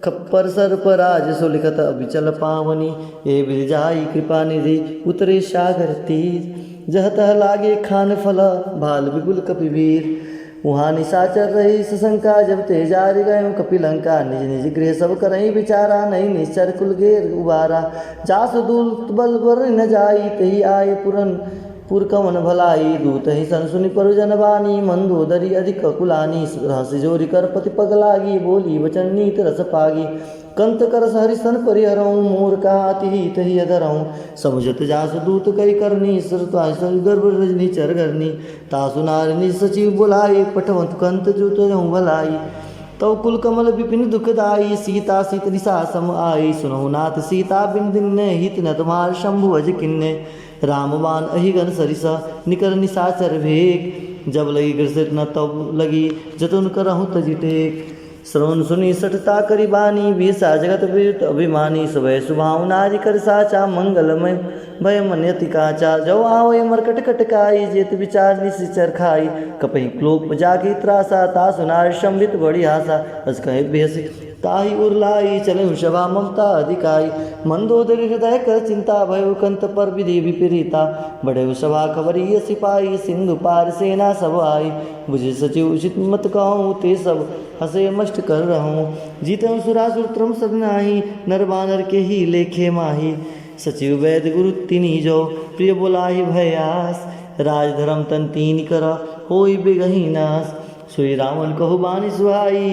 खप्पर सर्पराज सुलिखत अभिचल पावनी ए बिरजाई कृपा निधि उतरे सागर तीर जह तह लागे खान फल भाल बिपुल कपिवीर वहाँ निशाचर रही सशंका जब तेजारी गये कपिलंका निज निज गृह सब करही विचारा नहीं निश्चर कुल घेर उबारा जास दूल बल बर न जाई तही आए पुरन पुरकमन भलाई दूत ही सन सुनि परुजन बानी मंदोदरी अधिक कुलानी रहस्य जोरी कर पति पग लागी बोली वचन नीत रस पागी कंत कर हरि सन परिहरऊँ मोर का हित ही अधरऊँ समुझत जासु दूत कई करनी गर्भ रजनी चर करनी तासु नारिनी सचिव बुलाई पठवंत कंत जुत भलाई तव कुल कमल विपिन दुखदाई सीता सीत निशा सम आई सुनहु नाथ सीता बिन दिन हित न तुम्हार शंभु अज किन्ने रामबान अहिगन सरिसा निकर निशाचर भेग जब लगी ग्रसित न तब लगी जतुन करहु तजि टेक श्रवण सुनी सठता करी बानी बीसा जगत वीर अभिमानी सुबह सुभाव नारी कर साचा मंगलमय भय मन्यति काचा जो आवय मरकट कटकाई जेत विचार निश्चर खाई कपहि क्लोप जाके त्रासा ता सुनार शंभित बड़ी आशा अस कहे बेसी ताही उर्लाई चले सभा ममता अधिकाई मंदोदरी हृदय कर चिंता भयो कंत पर विधि विपरीता बड़े सभा खबरी सिपाही सिंधु पार सेना सब आई बुझे सचिव उचित मत कहूँ ते सब हसे मष्ट कर रहूँ जीतऊँ सुरासुर त्रम सब नाही नर बानर के ही लेखे माही सचिव वैद्य गुरु तिनी जो प्रिय बोलाही भयास राज धर्म तन तीन कर होई बेगही नाश श्री रावण कहु बानी सुहाई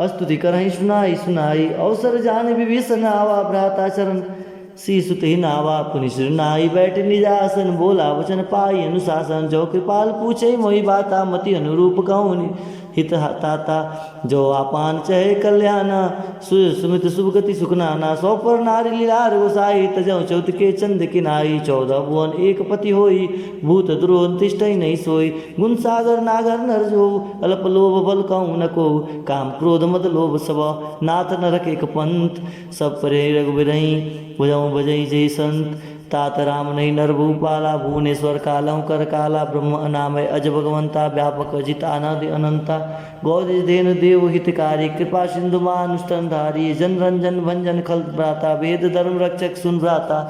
अस्तुति करहि सुनाई सुनाई अवसर जान विभीषण आवा भ्राता चरण शीसुते नावा पुनि सिर नाई बैठ निजासन बोला वचन पाई अनुशासन जो कृपाल पूछे मोहि बाता मति अनुरूप कहूँ हित ताता जो आपान चहे कल्याणा सुमित सुभगति सुखनाना सौ पर नारी लीलार गोसाई तजौ चौथ के चंद किनाई 14 भुवन एक पति होई भूत द्रोह तिष्ठई नहीं सोई गुण सागर नागर नर जो अल्प लोभ बल कहूँ न को काम क्रोध मद लोभ सब नाथ नरक एक पंथ सब परे रघुबरही भुजौ बजई जय संत तात राम नहीं नर भूपाला भुवनेश्वर कालहु कर काला ब्रह्म अनामय अज भगवंता व्यापक जित अनद अनंता गौज देन देव हितकारी कृपा सिंधु मानुष्टन धारी जन रंजन भंजन खल भ्राता वेद धर्म रक्षक सुन भ्राता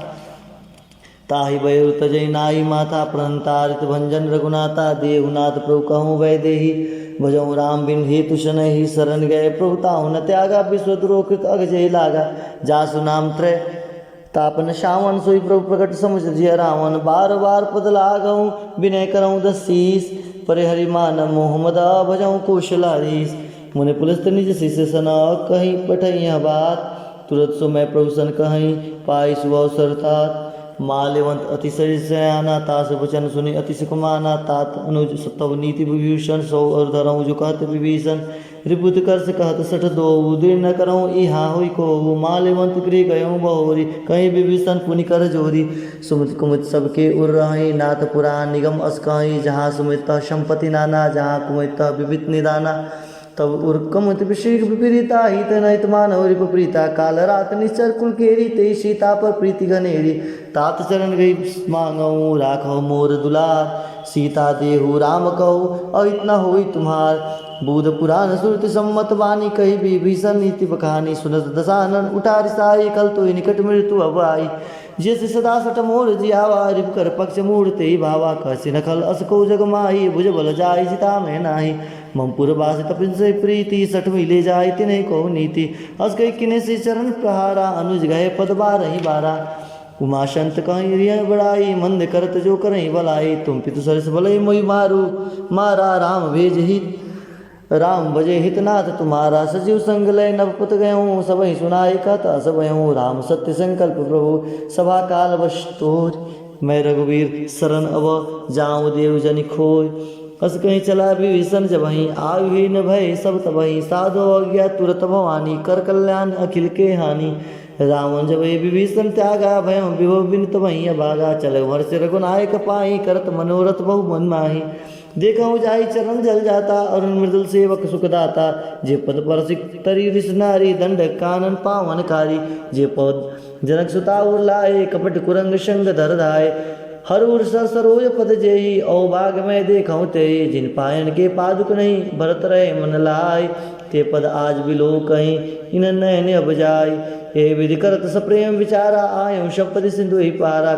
ताहि बयरु तजय नाई माता प्रणतारित भंजन रघुनाथा देवनाथ प्रभु कहूँ वै देही भजऊ राम बिन हेतु शनहि शरण गए प्रभु ताहु न त्यागा विश्वद्रोह कृत अगजय लागा जासु नाम त्रय तापन श्यावन सोई प्रभु प्रकट समुझ जिय रावण बार बार पद लागऊँ विनय करऊँ दसीस परे हरि मान मोहम्मद भजऊँ कौशलाधीश मुनि पुलस्त निज शिष्य सन कहीं पठई बात तुरंत सो मैं प्रभु सन कहीं पाई सुअवसर तात माल्यवंत अतिशय सयाना तास वचन सुनि अतिशय कुमाना तात अनुज सतव नीति विभूषण सौ और धरऊँ जो कहत विभीषण रिपुत कर से कहत सठ दो दृढ़ न करऊँ इहा हुई को माल्यवंत गृह गयऊँ बहोरी कहीं विभीषण पुनि कर जोरी सुमित कुमित सबके उर रही नाथ पुराण निगम अस कहीं जहाँ सुमित संपत्ति नाना जहाँ कुमित विविध निदाना तब उर्कमुत विषीक विपरीता हित नहित मानव रिपरीता काल रात निश्चर कुल केरी ते सीता पर प्रीति घनेरी तात चरण गई मांगऊ राखो मोर दुलार सीता देहु राम कहू अहित न होई तुम्हार बूध पुराण सुरति सम्मत वाणी कही विभीषण नीति बखानी सुनत दशानन उठा रिसाई कल तो निकट मृत्यु अब आई जैसे सदा सट मोर जियावा रिप कर पक्ष मूर्ते ही भावा कसी नखल असको जग माही भुज बल जाय जिता में नाही ममपुर बास तपिन से प्रीति सठ मिले जाय तिन्हें को नीति अस गई किने से चरण प्रहारा अनुज गए पद बार ही बारा उमा शंत कहीं रिय बड़ाई मंद करत जो करें भलाई तुम पितु सरस भलई मोई मारू मारा राम भेज हित राम बजे हितनाथ तुम्हारा सजीव संग लय नवपत गयूँ सब ही सुनाई कथा सब हूँ राम सत्य संकल्प प्रभु सभा काल वश तोर मैं रघुवीर शरण अब जाऊँ देव जनि खोय अस कहीं चला विभीषण जब वहीं आयु ही न भय सब तबही साधो अज्ञा तुरत भवानी कर कल्याण अखिल के हानि रावण जब विभीषण त्यागा भयम विभव बिन वहीं अभागा चले वर्ष रघुनायक पाई करत मनोरथ बहु मन माही देखा जाई चरण जल जाता अरुण मृदुल सेवक सुखदाता जे पद पर तरी ऋष नारी दंड कानन पावनकारी जे पद जनक सुता उर्लाए कपट कुरंग शंग धर धाय हर उर सरोज पद जेहि औ बाग में देखऊँ ते जिन पायन के पादुक नहीं भरत रहे मन लाय ते पद आज बिलो कहीं इन नयन अब जाय। हे विधि करत सप्रेम विचारा आयु शपथ सिंधु ही पारा।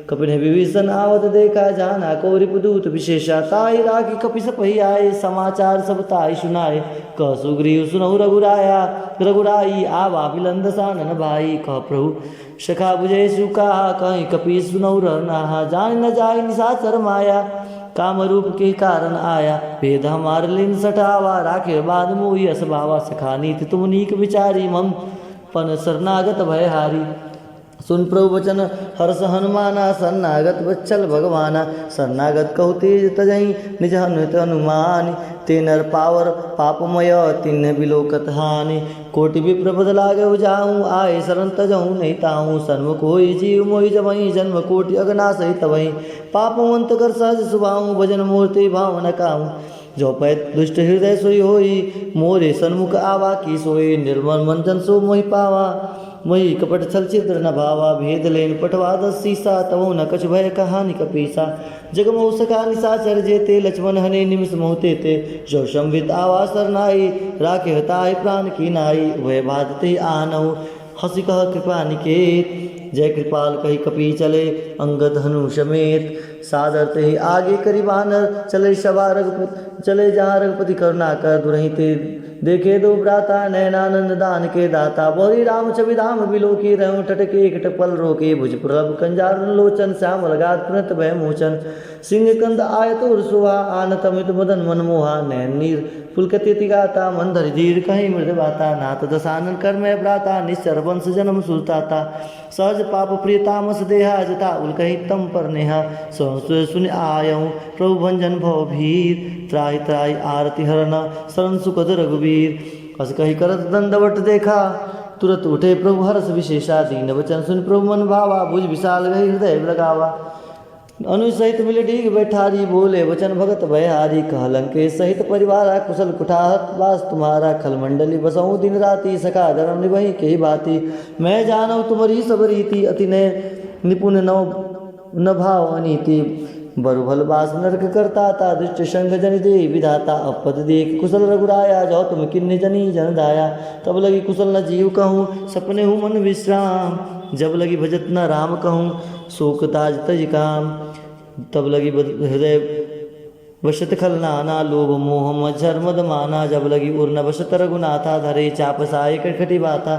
कपिन विभीषण आवत देखा जाना को रिपुदूत विशेषा। ताई राखी कपि सपहि आए समाचार सब ताई सुनाए। कह सुग्रीव सुनहु रघुराया रघुराई आवा बिलंद सानन भाई। कह प्रभु सखा बुझे सुका कहीं कपि सुनहु रहा। जान न जाय निशाचर माया काम रूप के कारण आया। भेद हमार लिन सठावा राखे बाद मोहि असभावा। सखा नीति तुम नीक विचारी मम पन शरणागत भयहारी। सुन प्रभु वचन हर्ष हनुमाना शरणागत वत्सल भगवाना। शरणागत कहु तेज तजहि निज हनुत हनुमानि। ते नर पावर पापमय तिन्ह बिलोकत हानि। कोटि विप्र पद लागे जाऊँ आए शरण तजहु नहीं ताहूँ। सन्मुख होई जीव मोहि जबहि जन्म कोटि अगनासहि तबहि। पापवंत कर सहज सुभाऊँ भजन मूर्ति भाव न काहूँ। जो पै दुष्ट हृदय सोई होई मोरे सन्मुख आवा की सोई। निर्मल मन जन सो मोहि पावा मोहि कपट छल छिद्र न भावा। भेद लेन पटवा दस सीसा तवो न कछ भय कहानी कपीसा। जगमोह सखा निशाचर जेते लक्ष्मण हने निमिष मोहते ते। जो संवित आवा सरनाई राखे हताय प्राण की नाई। वह बाधते आनऊ हसी कह कृपा निकेत। जय कृपाल कही कपी चले अंगद हनु समेत। सादर ते आगे करी बानर चले सवा रघुपति चले जहाँ रघुपति करुणा कर दुरहि ते। देखे दो भ्राता नैनानंद दान के दाता। बोरी राम छवि धाम बिलो की रहूं टटके एक पल रोके। भुज प्रभ कंजार लोचन श्यामल गात प्रणत भय मोचन। सिंह कंद आयत सुहा आनत अमित मदन मनमोहा। नैन नीर पुलकति गाता मंदर धीर कहीं मृद बाता। नाथ दसानन कर में भ्राता निश्चर वंश जन्म सुरताता। सहज पाप प्रिय तामस देहा जता उल कहीं तम पर नेहा। सुन आयऊँ प्रभु भंजन भव भीर। त्राहि त्राहि आरती हरण शरण सुखद रघुवीर। हस कही करत दंडवट देखा तुरत उठे प्रभु हर्ष विशेषा। दीन वचन सुन प्रभु मन भावा भुज विशाल गही हृदय लगावा। अनुसहित मिल डीग बैठारी बोले वचन भगत भयहारी। कह लंकेश सहित परिवारा कुशल कुठारत वास तुम्हारा। खल मंडली बसऊँ दिन राति सखा धर्म निभहि के बाती। मैं जानऊ तुम्हारी सब रीति अति निपुण न भाव अनीति। बरु भल बास नरक करता था दुष्ट संग जन दे विधाता। अपद देख कुशल रघुराया जो तुम किन्ने जनी जन दाया। तब लगी कुशल न जीव कहूँ सपने हूँ मन विश्राम। जब लगी भजत न राम कहूँ शोक ताज तज काम। तब लगी हृदय वशत खल नाना लोभ मोह मच्छर मद माना। जब लगी उर्न वशत रघुनाथा धरे चाप साय कटखटी बाता।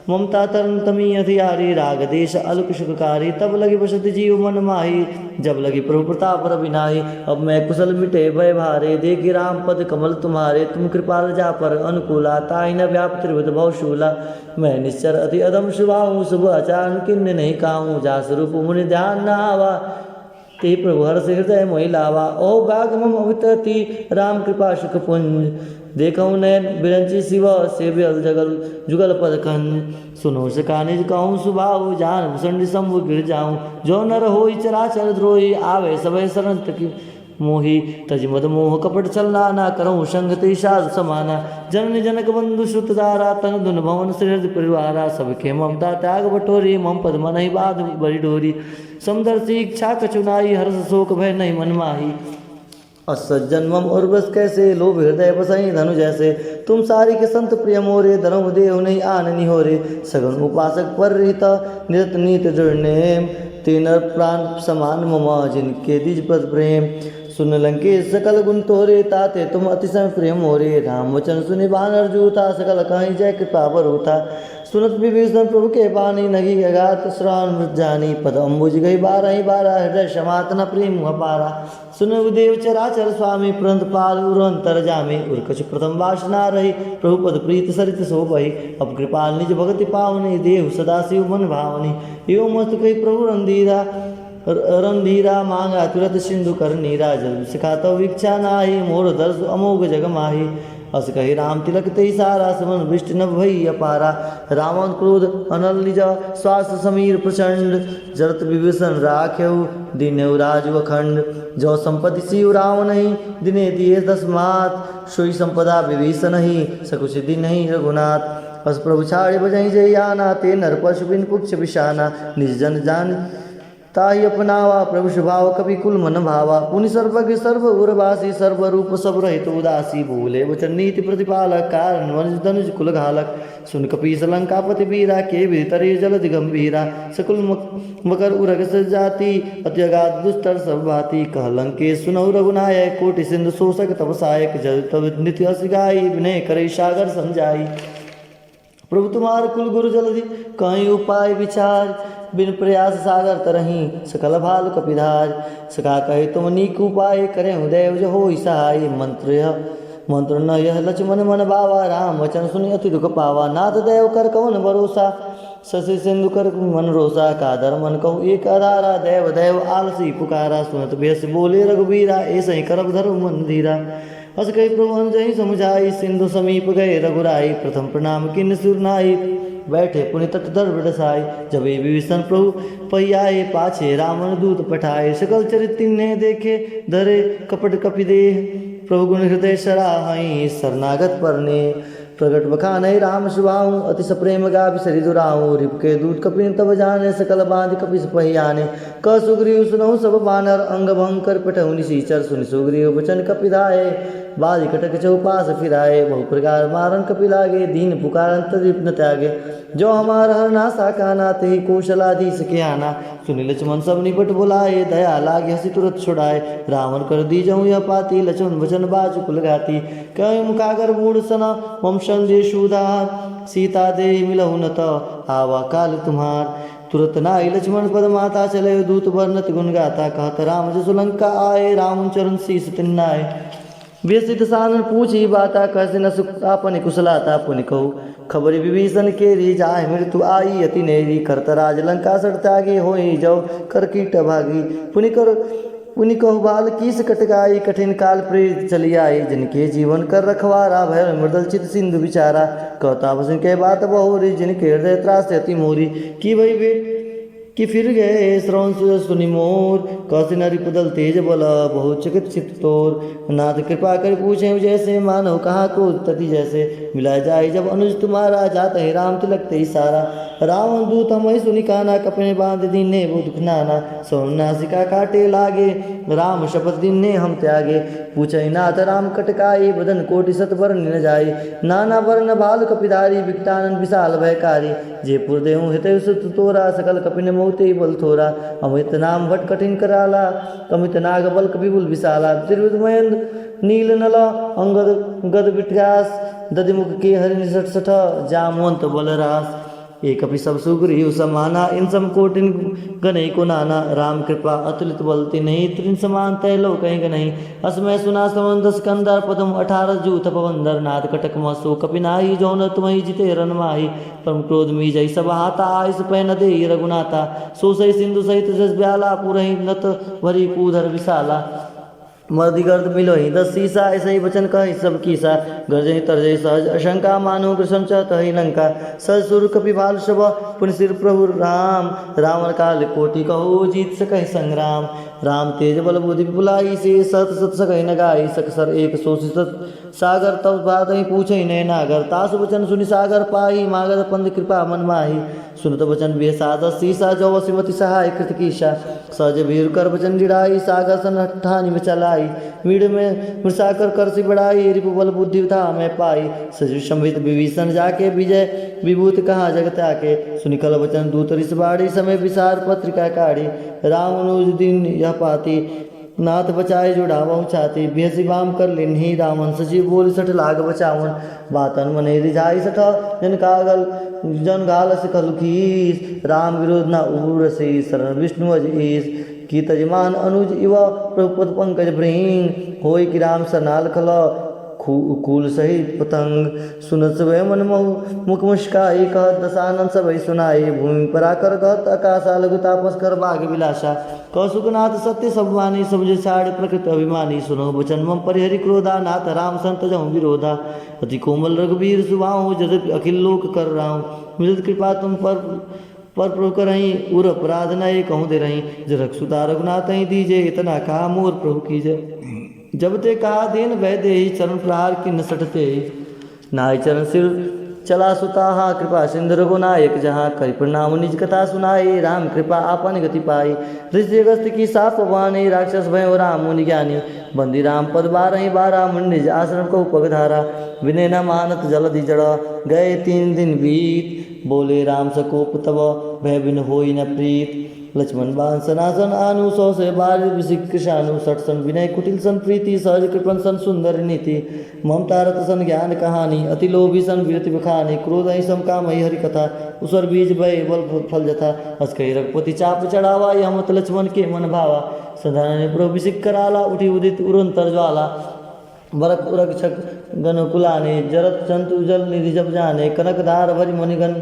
ममता तरन तमी अधियारी राग देश अलक सुखकारी। तब लगी वसत जीव मन माही जब लगी प्रभु प्रताप रविनाही। अब मैं कुशल मिटे भय भारे देखी राम पद कमल तुम्हारे। तुम कृपाल जा पर अनुकूला ताई न व्याप त्रिवत भवशूला। मैं निश्चर अति अदम शुभाऊँ शुभ आचार किन्न नहीं काहूँ। जा स्वरूप मुनि ध्यान न आवा ते प्रभु हर्ष हृदय मोहि लावा। ओ गाग मम अवितति राम कृपा सुख पुंज। देखऊँ नयन बिरंची शिव सेव्यल जगल जुगल पद कंज। सुनो सका निज कहूँ सुभाऊ जान भूषण शंभु गिर जाऊँ। जो नर होई चराचर द्रोही आवे सभय शरण तकी मोहि। तज मद मोह कपट चलना ना करऊँ संग ते साधु समाना। जननी जनक बंधु श्रुत दारा तन धुन भवन श्रीहृद परिवारा। सबके ममता त्याग बटोरी मम पद मन ही बाध बड़ी डोरी। समदर्शी इच्छा कचुनाई हर्ष शोक भय नहीं मन माही। असज्जन मम और बस कैसे लोभ हृदय बसई धनु जैसे। तुम सारी के संत प्रिय मोरे धर्म देव नहीं आननी हो रे। सगुन उपासक पर रहित निरत नीत दृढ़ नेम। तेनर प्राण समान मम जिनके दिज पद प्रेम। सुन लंकेश सकल गुण तोरे ताते तुम अतिशय प्रेम मोरे। राम वचन सुनि बानर जूता सकल कहीं जय कृपा बरूथा। सुनत विभीषण प्रभु के बानी नगी अगात श्रावण मृत जानी। पद अम्बुज गई बारह बारह हृदय क्षमात न प्रेम अपारा। सुन देव चराचर स्वामी प्रंत पाल उरंतर जामे। उर्कछ प्रथम वासना रही प्रभु पद प्रीत सरित सो बही। अब कृपाल निज भगति पावनी देव सदा शिव मन भावनी। एवं मस्त कही प्रभु रंधीरा मांगा तुरत सिंधु कर नीरा। जल सिखातो इच्छा नाही मोर दर्श अमोघ जग माही। अस कही राम तिलक ते सारा समन वृष्टि न भई अपारा। रावण क्रोध अनल निज स्वास्थ्य समीर प्रचंड। जरत विभीषण राख्यऊ दीनऊ राज अखंड। जो संपत्ति शिव रावण ही दिने दिए दसमात। सोई संपदा विभीषण ही सकुच दिन ही रघुनाथ। अस प्रभु छाड़े बजई जय आना ते नर पशु बिन पुक्ष बिशाना। निज जन जान ताहि अपनावा प्रभु स्वभाव कपि कुल मन भावा। पुनि सर्वज्ञ सर्व उर्वासी सर्व रूप सब रहित उदासी। भूले वचन नीति प्रतिपालक कारण वंश धनुज कुल घालक। सुन कपीस लंकापति वीरा के भीतरी जलधि गंभीरा। सकुल मकर उरग जाति अति अगाध दुस्तर सब भांति। कह लंकेश सुनहु रघुनायक कोटि सिंधु शोषक तब सहायक। जल तब नित्य अस गाई विनय करे सागर समझाई। प्रभु तुम्हार कुल गुरु जलधि कहीं उपाय विचार। बिन प्रयास सागर तरही सकल भाल कपिधार। सका कहे तुम नीक उपाय करें देव जो हो सहाय। मंत्र न यह लक्ष्मण मन बावा। राम वचन सुनि अति दुख पावा। नाथ देव कर कौन भरोसा शशि सिंधु कर मन रोसा। कादर मन कहूँ एक अधारा देव देव आलसी पुकारा। सुनत बेस बोले रघुबीरा ऐसे ही करब धर्म मन धीरा। हस कही प्रभु अंजहि समुझाई सिंधु समीप गए रघुराई। प्रथम प्रणाम किन्न सुरनाई बैठे पुनि तट धर बरसाई। जब विभीषण प्रभु पहियाए पाछे रावण दूत पठाए। सकल चरित तिन्हे देखे धरे कपट कपि देह। प्रभु गुण हृदय सराहई शरणागत परने। प्रगट बखाने राम सुभाऊ अति सप्रेम गाभि सरि दुराऊ। रिप के दूत कपिन तब जाने सकल बांध कपिस पहियाने। क सुग्रीव सुनहु सब बानर अंग भंग कर पटहु निशीचर। सुनि सुग्रीव वचन कपिधाये बाज कटक चौपास फिराए। बहु प्रकार मारन कपि लागे दीन पुकारन तदिप न त्यागे। जो हमार हर नासा काना ते कौशलाधीश के आना। सुनि लक्ष्मण सब निपट बुलाए दया लागे हसी तुरत छुड़ाए। रावण कर दी जाऊँ यह पाती लक्ष्मण वचन बाजु कुल गाती। कहीं मुखागर मूढ़ सना मम संदेश उदार। सीता दे मिलहु न तो आवा काल तुम्हार। तुरत नाई लक्ष्मण पद माता चले दूत वर्णत गुण गाता। कहत राम जसु लंका आए रावण चरण शीस तिन्नाए। व्यसित सानन पूछी बाता कैसे न सुख आपने कुशलाता। पुनि कहू खबर विभीषण के री जाय मृत्यु आई अति नेरी। करत राज लंका सड़ त्यागे होई जाओ कर कीट भागी। पुनि कहु बाल कीस कटकाई कठिन काल प्रेरित चली आई। जिनके जीवन कर रखवारा भय मृदल चित सिंधु विचारा। कहता वसन के बात बहुरी जिनके हृदय त्रास अति मोरी। की वही बेट कि फिर गए श्रवण सुनि मोर। कौशि नरि पुदल तेज बल बहुत चिकित्सित तोर। नाथ कृपा कर पूछे जैसे मानो कहाँ को तति जैसे। मिला जाए जब अनुज तुम्हारा जाता है राम तिलक ते सारा। रावण दूत हम सुनि काना कपने बांध दीने वो दुख नाना। सोन नासिका काटे लागे राम शपथ दीने हम त्यागे। पूछे नाथ राम कटकाई बदन कोटि सत वर्ण न जाई। नाना वर्ण बाल कपिधारी विकटानन विशाल भयकारी। जयपुर देहु हित सुत तोरा सकल कपिन मोते बल थोरा। अमित नाम भट कठिन कराला अमित नाग बल विपुल विशाला। त्रिविध महेंद्र नील नल अंगद गद विट्यास। दधिमुख के हरि सठ सठ जामवंत बलरास। एक कपि सब सुग्रीव समाना इन सम कोटिन गनई को नाना। राम कृपा अतुलित बलती नहीं त्रिन समान तय लो कहीं नहीं। असमय सुना समंद स्कंदर पदम 18 जूथ पवंदर। नाद कटक मसो कपिनाही जौन तुम्हें जिते रन माही। परम क्रोध मी जय सब हाथा आइस पै न दे रघुनाथा। सो सही सिंधु सहित जस ब्याला पुरहि नत भरी कूधर विशाला। मर्दि गर्द मिलो ही 10 सीसा ऐसे ही वचन कही सब कीसा। गर्जहि तरजहि सहज अशंका मानो कृष्ण चहि लंका। सज सुर कपि भाल शब पुनि सिर प्रभु राम। रावण काल कोटि कहो जीत सकहि संग्राम। राम तेज बल बुद्धि विपुलाई से सत सत सकहि न गाई। सकसर एक सोचि सत सागर तब बात ही पूछे नय नागर। तास वचन सुनि सागर पाही मागध पंद कृपा मन माही। सुनत वचन बेसाद सीसा जो वसिमति सहाय कृत कीशा। सहज भीर कर वचन जिड़ाई सागर सन ठानी में चलाई। मीड़ में मृषाकर कर सी बढ़ाई रिपु बल बुद्धि था मैं पाई। सजीव संभित विभीषण जाके विजय विभूत कहाँ जगत आके। सुनिकल वचन दूत रिस बाड़ी समय विसार पत्रिका काढ़ी। राम अनुज दिन यह पाती नाथ बचाए जुड़ावं छाती। बेसी बाम कर लिन्ही रावण सजीव बोल सठ लाग बचावन। बातन मने रिझाई सठ जन गाल सिखल खीस। राम विरोध न उरसी शरण विष्णु अजीस। की तजमान अनुज इव प्रभुपद पंकज भृंग। होय कि राम सरनाल खल कूल सहित पतंग। सुनत सब मन महु मुख मुस्काई कहत दशानन सब सुनाई। भूमि पराकर कहत आकाशा लघु तापस कर बाग विलासा। कौसुकनाथ सत्य सब मानी सब छाड़ प्रकृत अभिमानी। सुनो वचन मम परिहरि क्रोधा नाथ राम संत जहु विरोधा। अति कोमल रघुबीर सुबाहु जद अखिल लोक कर राहु। मृद कृपा तुम पर प्रभु करही उर अपराध न कहूँ दे रही। जरक सुता रघुनाथ ही दीजे इतना कहा मोर प्रभु कीजे। जब ते कहा देन वह दे चरण प्रहार की न सटते। नाय चरण सिर चला सुताहा कृपा सिंधु रघुनायक जहाँ करि प्रणाम निज कथा सुनाई राम कृपा आपन गति पाई। ऋषि अगस्त्य की साप बानी राक्षस भय राम मुनि ज्ञानी बंदी राम पद बारही बारा मुनि निज आश्रम को पगधारा विनय न मानत जलधि जड़ गए 3 दिन बीत बोले राम सकोप तब भय बिन होई न प्रीत। लक्ष्मण बाण सनासन आनु 100 से बार विशिख कृषानु 60 सन विनय कुटिल सन प्रीति सहज कृपण सन सुंदर नीति ममता रत सन ज्ञान कहानी अति लोभी सन वीरति बखानी क्रोध ही सम काम ही हरि कथा उसर बीज भय बल फल जथा हस कही रघुपति चाप चढ़ावा यह मत लक्ष्मण के मन भावा सधान प्रभु विशिख कराला उठी उदित उरंतर ज्वाला बरक उरक छक गण कुलाने जरत जंतु जल निधि जब जाने कनक धार भरि मणिगण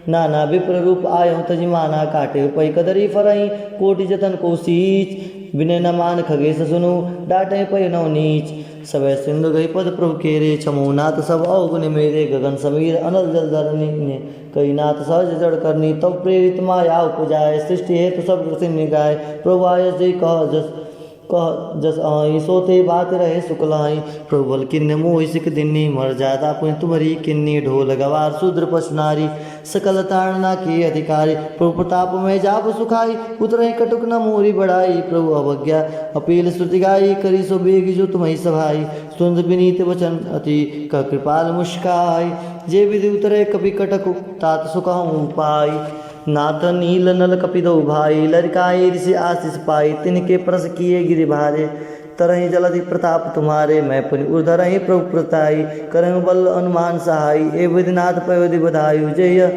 नाना विप्र रूप आयो तजिमाना काटे पै कदरी फरई कोटि जतन को सींच विनय न मान खगेश सुनु डाटे पै नौ नीच सवै सिंधु गई पद प्रभु केरे छमो नाथ सब अवगुण मेरे गगन समीर अनल जल धरनी ने कई नाथ सहज जड़ करनी तब प्रेरित माया उपजाए सृष्टि हेतु सब कृति निगाय प्रभु आय जय कह जस आई सोते बात रहे सुकलाई प्रभुल किन्ने मोहि सिख दिन्नी मर जाता पुण्य तुम्हारी किन्नी ढोल गवार शूद्र पशुनारी सकल ताड़ना के अधिकारी प्रभु प्रताप में जाप सुखाई उतरही कटुक न मोरी बढ़ाई प्रभु अवज्ञा अपील श्रुति गाई करी सो बेग जो तुम्हें सभाई सुंद विनीत वचन अति का कृपाल मुस्काई जे विधि उतरे कपि कटक तात सुखाऊं पाई नाथ नील नल कपिदो भाई लड़काई ऋषि आशीष पाई तिनके प्रस किए गिरि भारे तरही जलधि प्रताप तुम्हारे मैं पुनि उर्धरही प्रभु प्रताई करहु बल अनुमान सहाई ए विधिनाथ पयोधि बधायु जय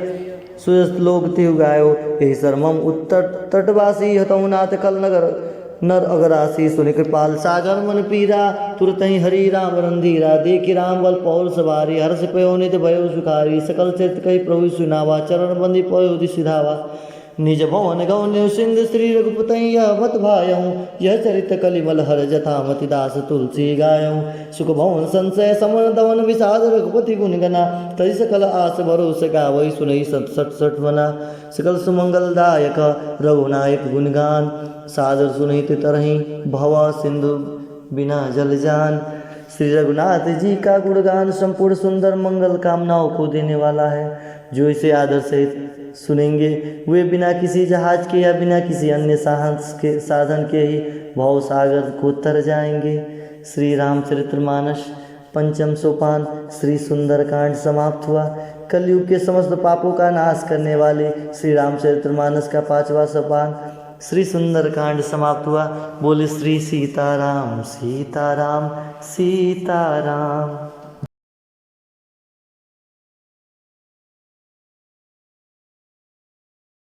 सुयस लोक तिहु गायो हे सरमम उत्तर तटवासी हतौ नाथ कल नगर नर अगरासी सुनि कृपाल सागर मन पीरा तुरत ही हरि राम रंधीरा देखि राम बल पौर सवारी हर्ष पयो नित भयो सुखारी सकल चरित कही प्रभु सुनावा चरण बंदी पयो सिधावा निज भवन गौन्य सिंध श्री रघुपति मत भायऊ यह चरित कलिमल हर जथा मति दास तुलसी गायऊ सुख भवन संशय समन दवन विषाद रघुपति गुण गना तई सकल आस भरोस गावई सुनई सत सठ सठ मना सकल सुमंगलदायक रघुनायक गुणगान सादर सुनई तरही भवा सिंधु बिना जल जान। श्री रघुनाथ जी का गुणगान संपूर्ण सुंदर मंगल कामनाओं को देने वाला है। जो इसे आदर से सुनेंगे वे बिना किसी जहाज के या बिना किसी अन्य साधन के ही भव सागर को तर जाएंगे। श्री रामचरितमानस पंचम सोपान श्री सुंदरकांड समाप्त हुआ। कलयुग के समस्त पापों का नाश करने वाले श्री रामचरितमानस का 5वां सोपान श्री सुंदरकांड समाप्त हुआ। बोले श्री सीताराम सीताराम सीताराम।